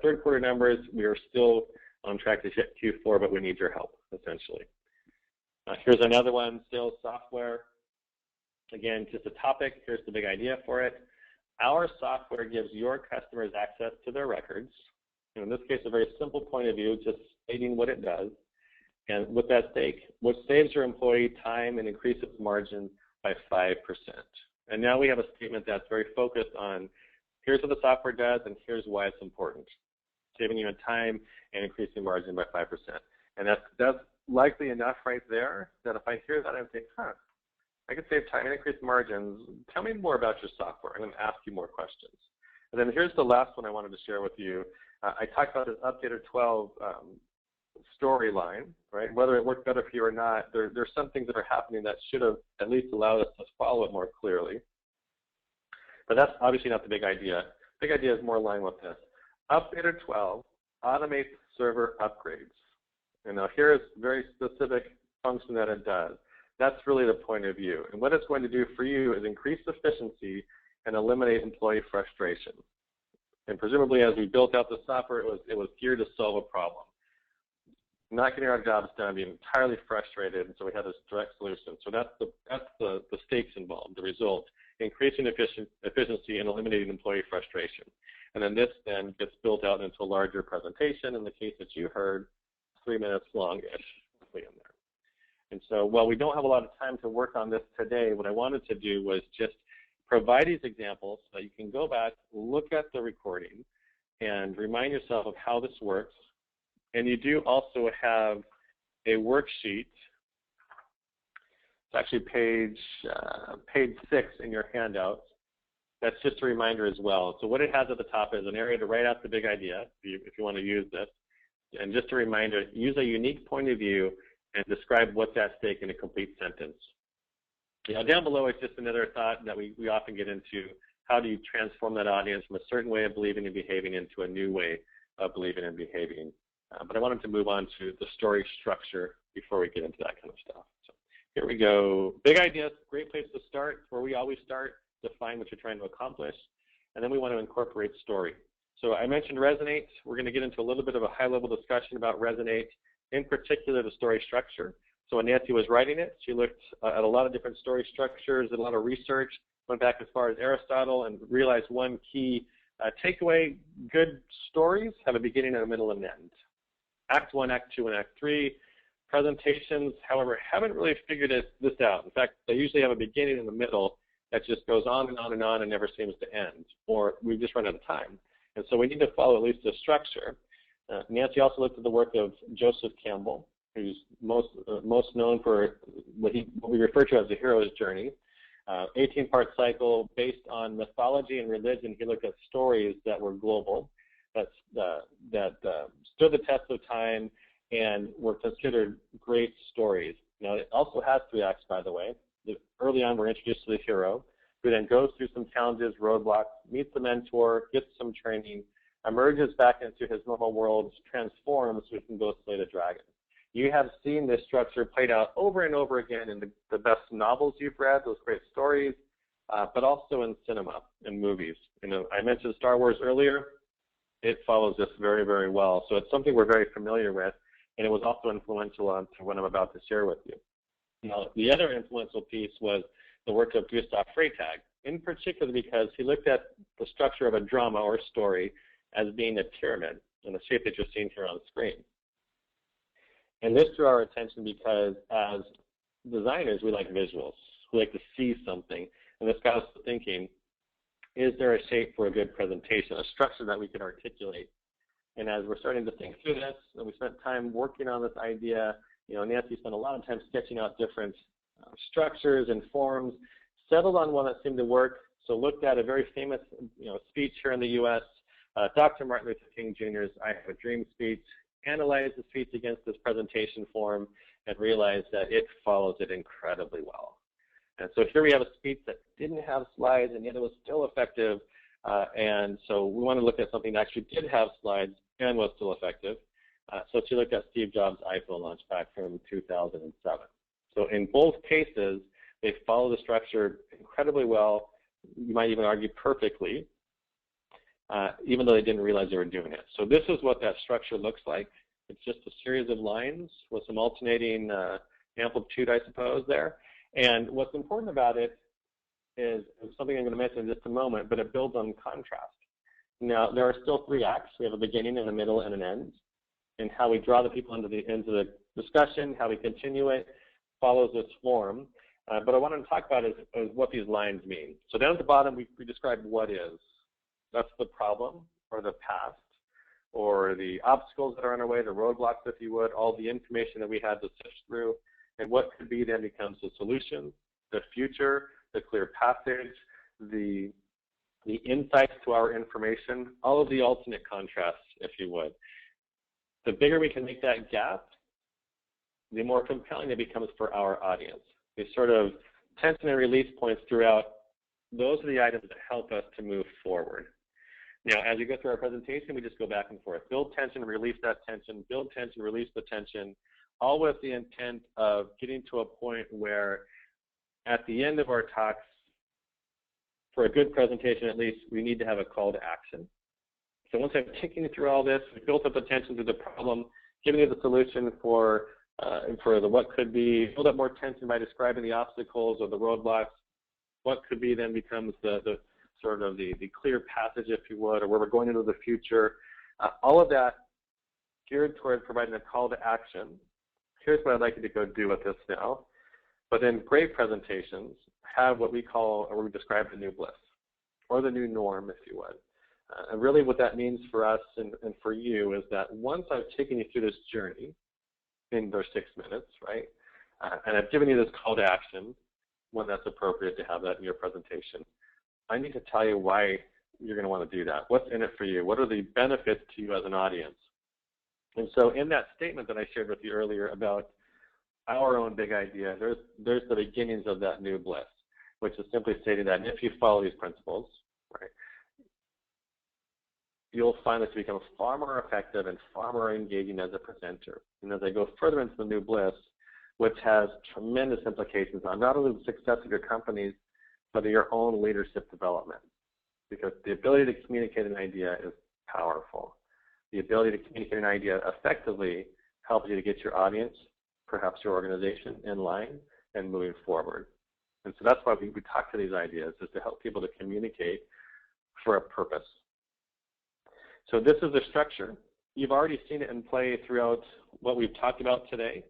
third quarter numbers, we are still on track to hit Q4, but we need your help, essentially. Here's another one, sales software. Again, just a topic. Here's the big idea for it. Our software gives your customers access to their records. In this case, a very simple point of view, just stating what it does. And with that stake, which saves your employee time and increases margin by 5%. And now we have a statement that's very focused on, here's what the software does, and here's why it's important. Saving you in time and increasing margin by 5%. And that's likely enough right there that if I hear that, I think, I could save time and increase margins. Tell me more about your software. I'm going to ask you more questions. And then here's the last one I wanted to share with you. I talked about this updated 12 storyline, right? Whether it worked better for you or not, there's some things that are happening that should have at least allowed us to follow it more clearly. But that's obviously not the big idea. Big idea is more aligned with this. Updated 12 automates server upgrades. And now here is very specific function that it does. That's really the point of view. And what it's going to do for you is increase efficiency and eliminate employee frustration. And presumably, as we built out the software, it was geared to solve a problem. Not getting our jobs done, being entirely frustrated, and so we had this direct solution. So that's the stakes involved, the result, increasing efficiency and eliminating employee frustration. And then this then gets built out into a larger presentation. In the case that you heard, 3 minutes long-ish, in there. And so while we don't have a lot of time to work on this today, what I wanted to do was just provide these examples so that you can go back, look at the recording, and remind yourself of how this works. And you do also have a worksheet. It's actually page 6 in your handouts. That's just a reminder as well. So what it has at the top is an area to write out the big idea, if you want to use this. And just a reminder, use a unique point of view and describe what's at stake in a complete sentence. Now, down below is just another thought that we often get into. How do you transform that audience from a certain way of believing and behaving into a new way of believing and behaving? But I wanted to move on to the story structure before we get into that kind of stuff. So here we go. Big ideas, great place to start, where we always start. Define what you're trying to accomplish. And then we want to incorporate story. So I mentioned Resonate. We're going to get into a little bit of a high-level discussion about Resonate, in particular the story structure. So when Nancy was writing it, she looked at a lot of different story structures, did a lot of research, went back as far as Aristotle, and realized one key takeaway: good stories have a beginning, and a middle, and an end. Act 1, Act 2, and Act 3. Presentations, however, haven't really figured this out. In fact, they usually have a beginning and a middle that just goes on and on and on and never seems to end, or we've just run out of time. And so we need to follow at least a structure. Nancy also looked at the work of Joseph Campbell, who's most known for what we refer to as the hero's journey. 18-part cycle based on mythology and religion. He looked at stories that were global, that stood the test of time, and were considered great stories. Now, it also has 3 acts, by the way. Early on, we're introduced to the hero, who then goes through some challenges, roadblocks, meets the mentor, gets some training, emerges back into his normal world, transforms so he can go slay the dragon. You have seen this structure played out over and over again in the best novels you've read, those great stories, but also in cinema and movies. I mentioned Star Wars earlier. It follows this very, very well. So it's something we're very familiar with, and it was also influential on to what I'm about to share with you. Now, the other influential piece was the work of Gustav Freytag, in particular because he looked at the structure of a drama or story as being a pyramid in the shape that you're seeing here on the screen. And this drew our attention because as designers, we like visuals. We like to see something. And this got us thinking, is there a shape for a good presentation, a structure that we can articulate? And as we're starting to think through this, and we spent time working on this idea, Nancy spent a lot of time sketching out different structures and forms, settled on one that seemed to work. So looked at a very famous speech here in the U.S., Dr. Martin Luther King Jr.'s I Have a Dream speech, analyzed the speech against this presentation form, and realized that it follows it incredibly well. And so here we have a speech that didn't have slides, and yet it was still effective. And so we want to look at something that actually did have slides and was still effective. So she looked at Steve Jobs' iPhone launch back from 2007. So in both cases, they follow the structure incredibly well. You might even argue perfectly, even though they didn't realize they were doing it. So this is what that structure looks like. It's just a series of lines with some alternating amplitude, I suppose, there. And what's important about it is something I'm going to mention in just a moment, but it builds on contrast. Now, there are still 3 acts. We have a beginning and a middle and an end. And how we draw the people into the discussion, how we continue it, follows this form. But I want to talk about is what these lines mean. So down at the bottom, we describe what is. That's the problem or the past or the obstacles that are on our way, the roadblocks, if you would, all the information that we had to sift through. And what could be then becomes the solution, the future, the clear passage, the insights to our information, all of the alternate contrasts, if you would. The bigger we can make that gap, the more compelling it becomes for our audience. These sort of tension and release points throughout, those are the items that help us to move forward. Now, as we go through our presentation, we just go back and forth. Build tension, release that tension, build tension, release the tension, all with the intent of getting to a point where at the end of our talks, for a good presentation at least, we need to have a call to action. So once I've taken you through all this, we've built up attention to the problem, giving you the solution for the what could be, build up more tension by describing the obstacles or the roadblocks. What could be then becomes the sort of the clear passage, if you would, or where we're going into the future. All of that geared toward providing a call to action. Here's what I'd like you to go do with this now. But then great presentations have what we call, or we describe the new bliss, or the new norm, if you would. And really what that means for us and for you is that once I've taken you through this journey in those 6 minutes, right, and I've given you this call to action, when that's appropriate to have that in your presentation, I need to tell you why you're going to want to do that. What's in it for you? What are the benefits to you as an audience? And so in that statement that I shared with you earlier about our own big idea, there's the beginnings of that new bliss, which is simply stating that if you follow these principles, right, you'll find this becomes far more effective and far more engaging as a presenter. And as I go further into the new bliss, which has tremendous implications on not only the success of your companies, but your own leadership development. Because the ability to communicate an idea is powerful. The ability to communicate an idea effectively helps you to get your audience perhaps your organization in line and moving forward. And so that's why we talk to these ideas, is to help people to communicate for a purpose. So this is the structure. You've already seen it in play throughout what we've talked about today.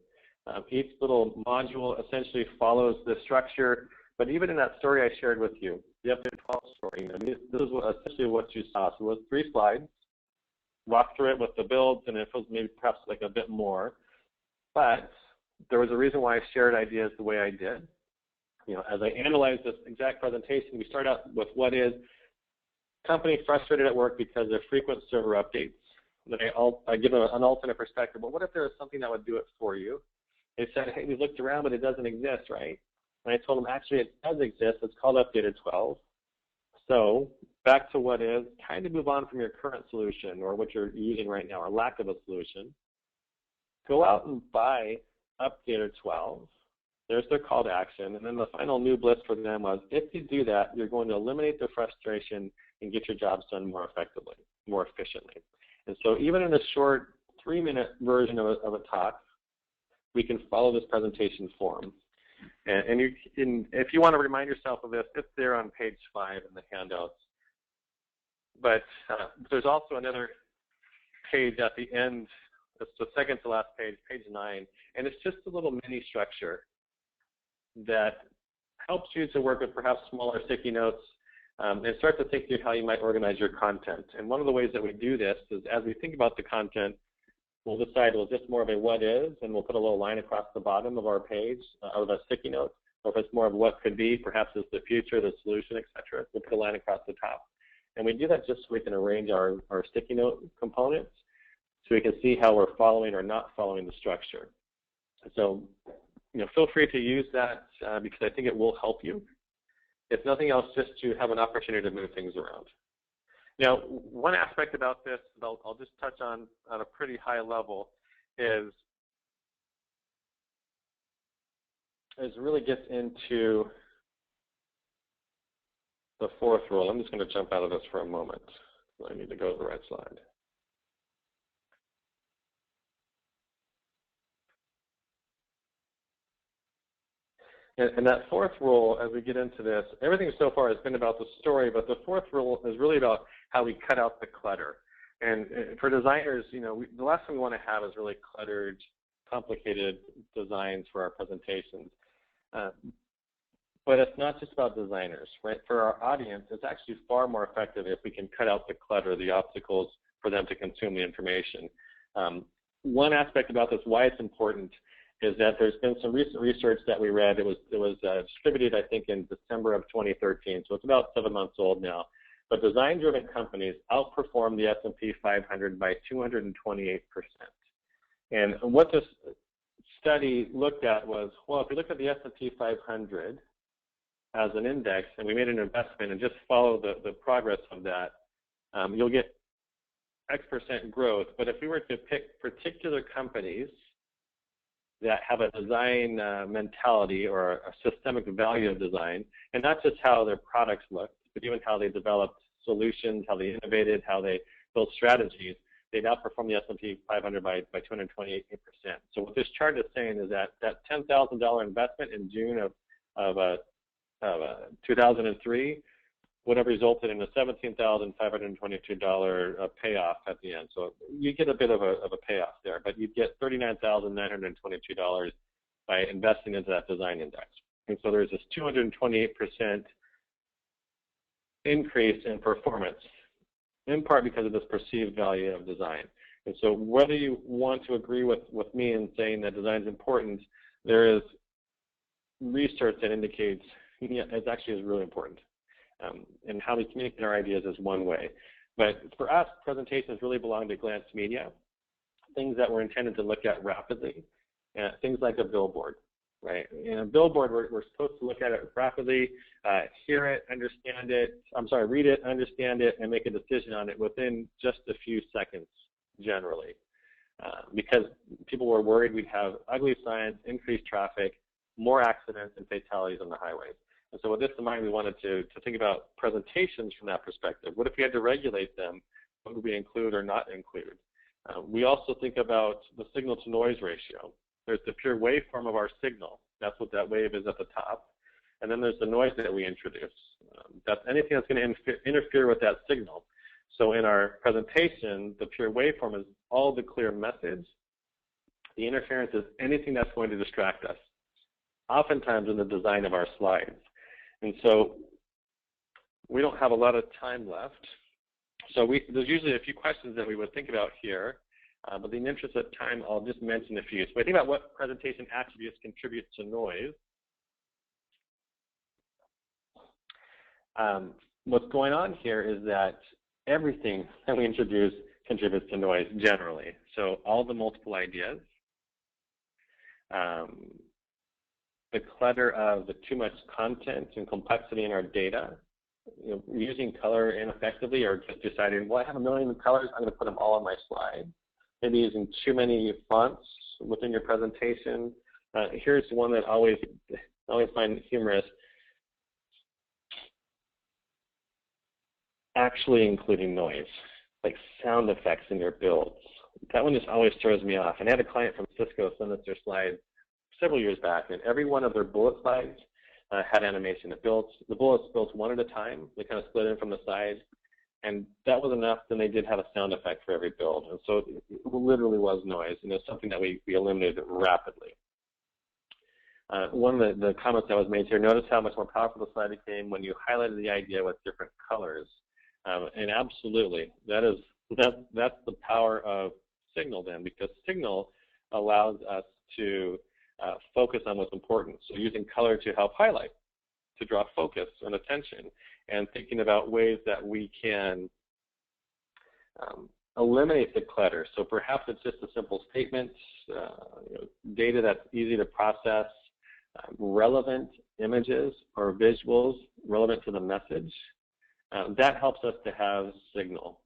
Each little module essentially follows the structure, but even in that story I shared with you, the Update 12 story, this is essentially what you saw. So it was 3 slides, walk through it with the builds, and it was maybe perhaps like a bit more. But there was a reason why I shared ideas the way I did. As I analyzed this exact presentation, we start out with what is company frustrated at work because of frequent server updates. Then I give an alternate perspective. But what if there was something that would do it for you? They said, hey, we looked around, but it doesn't exist, right? And I told them, actually, it does exist. It's called Updated 12. So back to what is, kind of move on from your current solution or what you're using right now or lack of a solution. Go out and buy Updated 12. There's their call to action. And then the final new bliss for them was, if you do that, you're going to eliminate the frustration and get your jobs done more effectively, more efficiently. And so even in a short 3-minute version of a talk, we can follow this presentation form. And if you want to remind yourself of this, it's there on page 5 in the handouts. But there's also another page at the end. It's the second to last page, page 9. And it's just a little mini structure that helps you to work with perhaps smaller sticky notes and start to think through how you might organize your content. And one of the ways that we do this is, as we think about the content, we'll decide, well, just more of a what is, and we'll put a little line across the bottom of our page of a sticky note. Or if it's more of what could be, perhaps it's the future, the solution, et cetera, we'll put a line across the top. And we do that just so we can arrange our sticky note components so we can see how we're following or not following the structure. So, feel free to use that because I think it will help you. If nothing else, just to have an opportunity to move things around. Now, one aspect about this that I'll just touch on a pretty high level is really gets into the 4th rule. I'm just going to jump out of this for a moment. I need to go to the right slide. And that 4th rule, as we get into this, everything so far has been about the story, but the 4th rule is really about how we cut out the clutter. And for designers, the last thing we want to have is really cluttered, complicated designs for our presentations. But it's not just about designers, right? For our audience, it's actually far more effective if we can cut out the clutter, the obstacles for them to consume the information. One aspect about this, why it's important, is that there's been some recent research that we read. It was distributed, I think, in December of 2013, so it's about 7 months old now. But design-driven companies outperform the S&P 500 by 228%. And what this study looked at was, well, if you look at the S&P 500 as an index, and we made an investment and just follow the progress of that, you'll get X% growth. But if we were to pick particular companies that have a design mentality or a systemic value of design, and not just how their products looked, but even how they developed solutions, how they innovated, how they built strategies, they'd outperform the S&P 500 by 228%. So what this chart is saying is that $10,000 investment in June of 2003 would have resulted in a $17,522 payoff at the end. So you get a bit of a payoff there, but you get $39,922 by investing into that design index. And so there's this 228% increase in performance, in part because of this perceived value of design. And so whether you want to agree with me in saying that design is important, there is research that indicates it actually is really important. And how we communicate our ideas is one way. But for us, presentations really belong to glance media, things that we're intended to look at rapidly, things like a billboard, right? In a billboard, we're supposed to look at it rapidly, hear it, understand it, read it, understand it, and make a decision on it within just a few seconds, generally. Because people were worried we'd have ugly signs, increased traffic, more accidents and fatalities on the highways. And so with this in mind, we wanted to think about presentations from that perspective. What if we had to regulate them? What would we include or not include? We also think about the signal to noise ratio. There's the pure waveform of our signal. That's what that wave is at the top. And then there's the noise that we introduce. That's anything that's going to interfere with that signal. So in our presentation, the pure waveform is all the clear message. The interference is anything that's going to distract us, oftentimes in the design of our slides. And so we don't have a lot of time left. So there's usually a few questions that we would think about here. But in the interest of time, I'll just mention a few. So we think about what presentation attributes contribute to noise. What's going on here is that everything that we introduce contributes to noise generally. So all the multiple ideas, the clutter of the too much content and complexity in our data, using color ineffectively, or just deciding, well, I have a million colors, I'm going to put them all on my slide. Maybe using too many fonts within your presentation. Here's one that I always find humorous. Actually including noise, like sound effects in your builds. That one just always throws me off. And I had a client from Cisco send us their slides several years back, and every one of their bullet slides had animation. The bullets built one at a time. They kind of split in from the side. And that was enough. Then they did have a sound effect for every build. And so it literally was noise. And it's something that we eliminated rapidly. One of the comments that was made here, notice how much more powerful the slide became when you highlighted the idea with different colors. And absolutely, that's the power of signal then, because signal allows us to focus on what's important. So using color to help highlight, to draw focus and attention, and thinking about ways that we can eliminate the clutter. So perhaps it's just a simple statement, data that's easy to process, relevant images or visuals relevant to the message. That helps us to have signal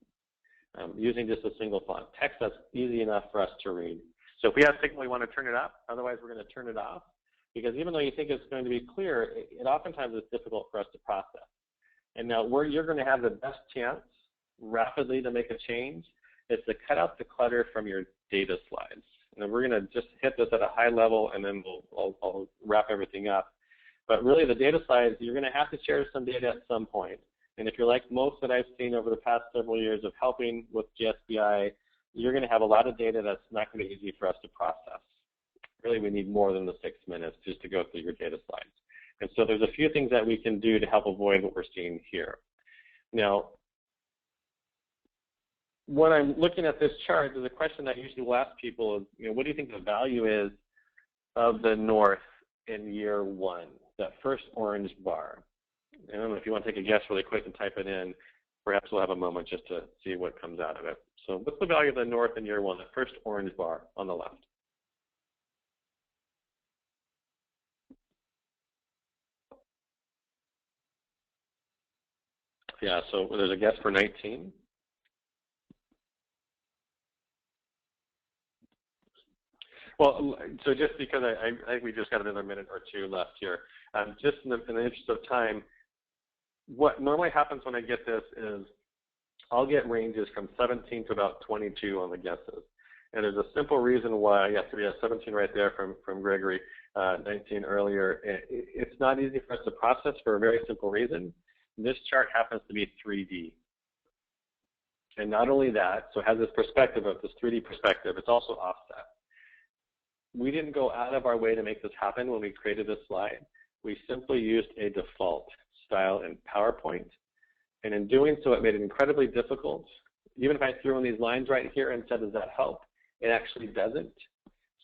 using just a single font. Text that's easy enough for us to read. So if we have signal, we want to turn it up. Otherwise, we're going to turn it off. Because even though you think it's going to be clear, it oftentimes is difficult for us to process. And now where you're going to have the best chance rapidly to make a change is to cut out the clutter from your data slides. And we're going to just hit this at a high level, and then I'll wrap everything up. But really, the data slides, you're going to have to share some data at some point. And if you're like most that I've seen over the past several years of helping with GSBI, you're going to have a lot of data that's not going to be easy for us to process. Really, we need more than the 6 minutes just to go through your data slides. And so there's a few things that we can do to help avoid what we're seeing here. Now, when I'm looking at this chart, there's a question that I usually will ask people is, what do you think the value is of the north in year one, that first orange bar? I don't know if you want to take a guess really quick and type it in. Perhaps we'll have a moment just to see what comes out of it. So what's the value of the north in year one, the first orange bar on the left? Yeah, so there's a guess for 19. Well, so just because I think we just got another minute or two left here, just in the interest of time, what normally happens when I get this is I'll get ranges from 17 to about 22 on the guesses. And there's a simple reason why. Yes, we have 17 right there from Gregory, 19 earlier. It's not easy for us to process for a very simple reason. This chart happens to be 3D. And not only that, so it has this perspective of this 3D perspective, it's also offset. We didn't go out of our way to make this happen when we created this slide. We simply used a default style in PowerPoint. And in doing so, it made it incredibly difficult. Even if I threw in these lines right here and said, does that help? It actually doesn't.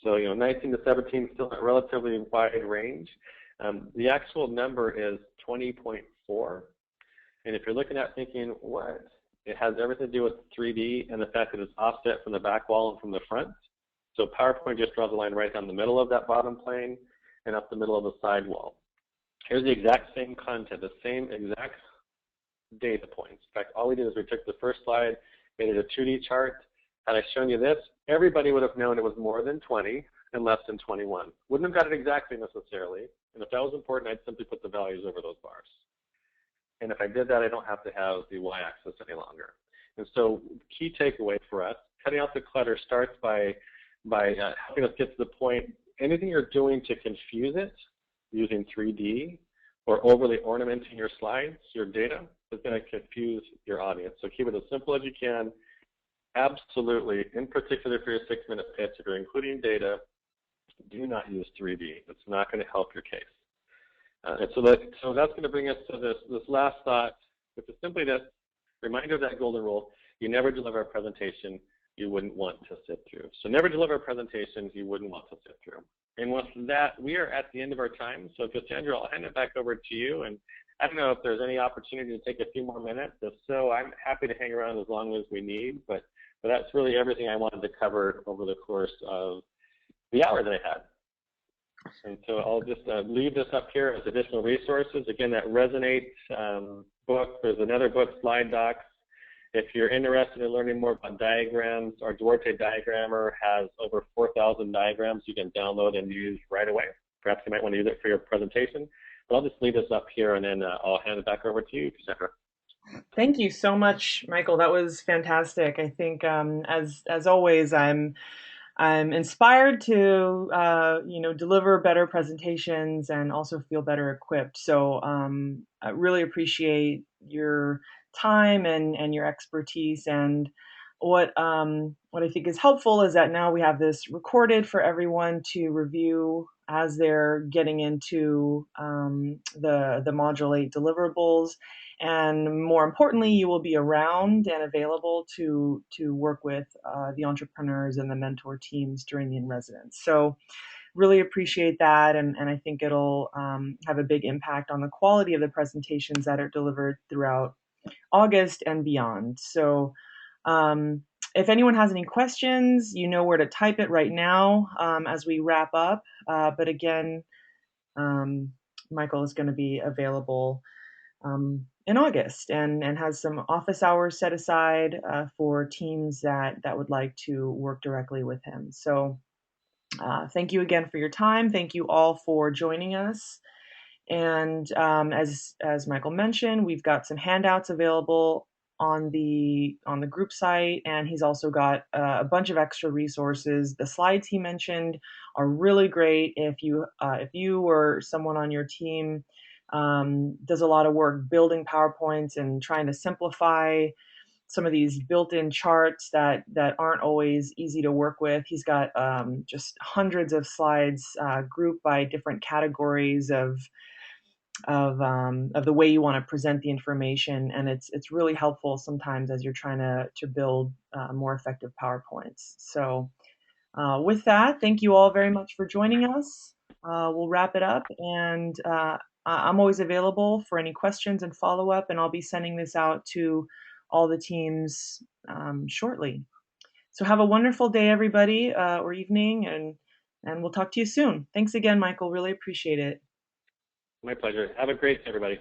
So, 19 to 17 is still a relatively wide range. The actual number is 20.4. And if you're looking at thinking, what? It has everything to do with 3D and the fact that it's offset from the back wall and from the front. So PowerPoint just draws a line right down the middle of that bottom plane and up the middle of the side wall. Here's the exact same content, the same exact data points. In fact, all we did is we took the first slide, made it a 2D chart. Had I shown you this, everybody would have known it was more than 20 and less than 21. Wouldn't have got it exactly necessarily. And if that was important, I'd simply put the values over those bars. And if I did that, I don't have to have the y-axis any longer. And so key takeaway for us, cutting out the clutter starts by helping us get to the point anything you're doing to confuse it using 3D or overly ornamenting your slides, your data, is going to confuse your audience. So keep it as simple as you can. Absolutely, in particular for your 6-minute pitch, if you're including data, do not use 3D. It's not going to help your case. And so that's going to bring us to this last thought, which is simply this reminder of that golden rule: you never deliver a presentation you wouldn't want to sit through. So never deliver presentations you wouldn't want to sit through. And with that, we are at the end of our time. So Cassandra, I'll hand it back over to you. And I don't know if there's any opportunity to take a few more minutes. If so, I'm happy to hang around as long as we need. But that's really everything I wanted to cover over the course of the hour that I had. And so I'll just leave this up here as additional resources. Again, that Resonate book, there's another book, Slide Docs. If you're interested in learning more about diagrams, our Duarte diagrammer has over 4,000 diagrams you can download and use right away. Perhaps you might want to use it for your presentation. But I'll just leave this up here, and then I'll hand it back over to you, Cassandra. Thank you so much, Michael. That was fantastic. I think, as always, I'm inspired to deliver better presentations and also feel better equipped. So I really appreciate your time and your expertise. And what I think is helpful is that now we have this recorded for everyone to review as they're getting into the Module 8 deliverables. And more importantly, you will be around and available to work with the entrepreneurs and the mentor teams during the in-residence. So really appreciate that, and I think it'll have a big impact on the quality of the presentations that are delivered throughout August and beyond. So if anyone has any questions, you know where to type it right now as we wrap up. But again, Michael is going to be available in August and has some office hours set aside for teams that would like to work directly with him. So thank you again for your time. Thank you all for joining us. And as Michael mentioned, we've got some handouts available on the group site, and he's also got a bunch of extra resources. The slides he mentioned are really great if you or someone on your team does a lot of work building PowerPoints and trying to simplify some of these built-in charts that aren't always easy to work with. He's got just hundreds of slides grouped by different categories of the way you want to present the information, and it's really helpful sometimes as you're trying to build more effective PowerPoints. So with that, thank you all very much for joining us. We'll wrap it up, and I'm always available for any questions and follow-up, and I'll be sending this out to all the teams shortly. So have a wonderful day, everybody, or evening, and we'll talk to you soon. Thanks again, Michael. Really appreciate it. My pleasure. Have a great day, everybody.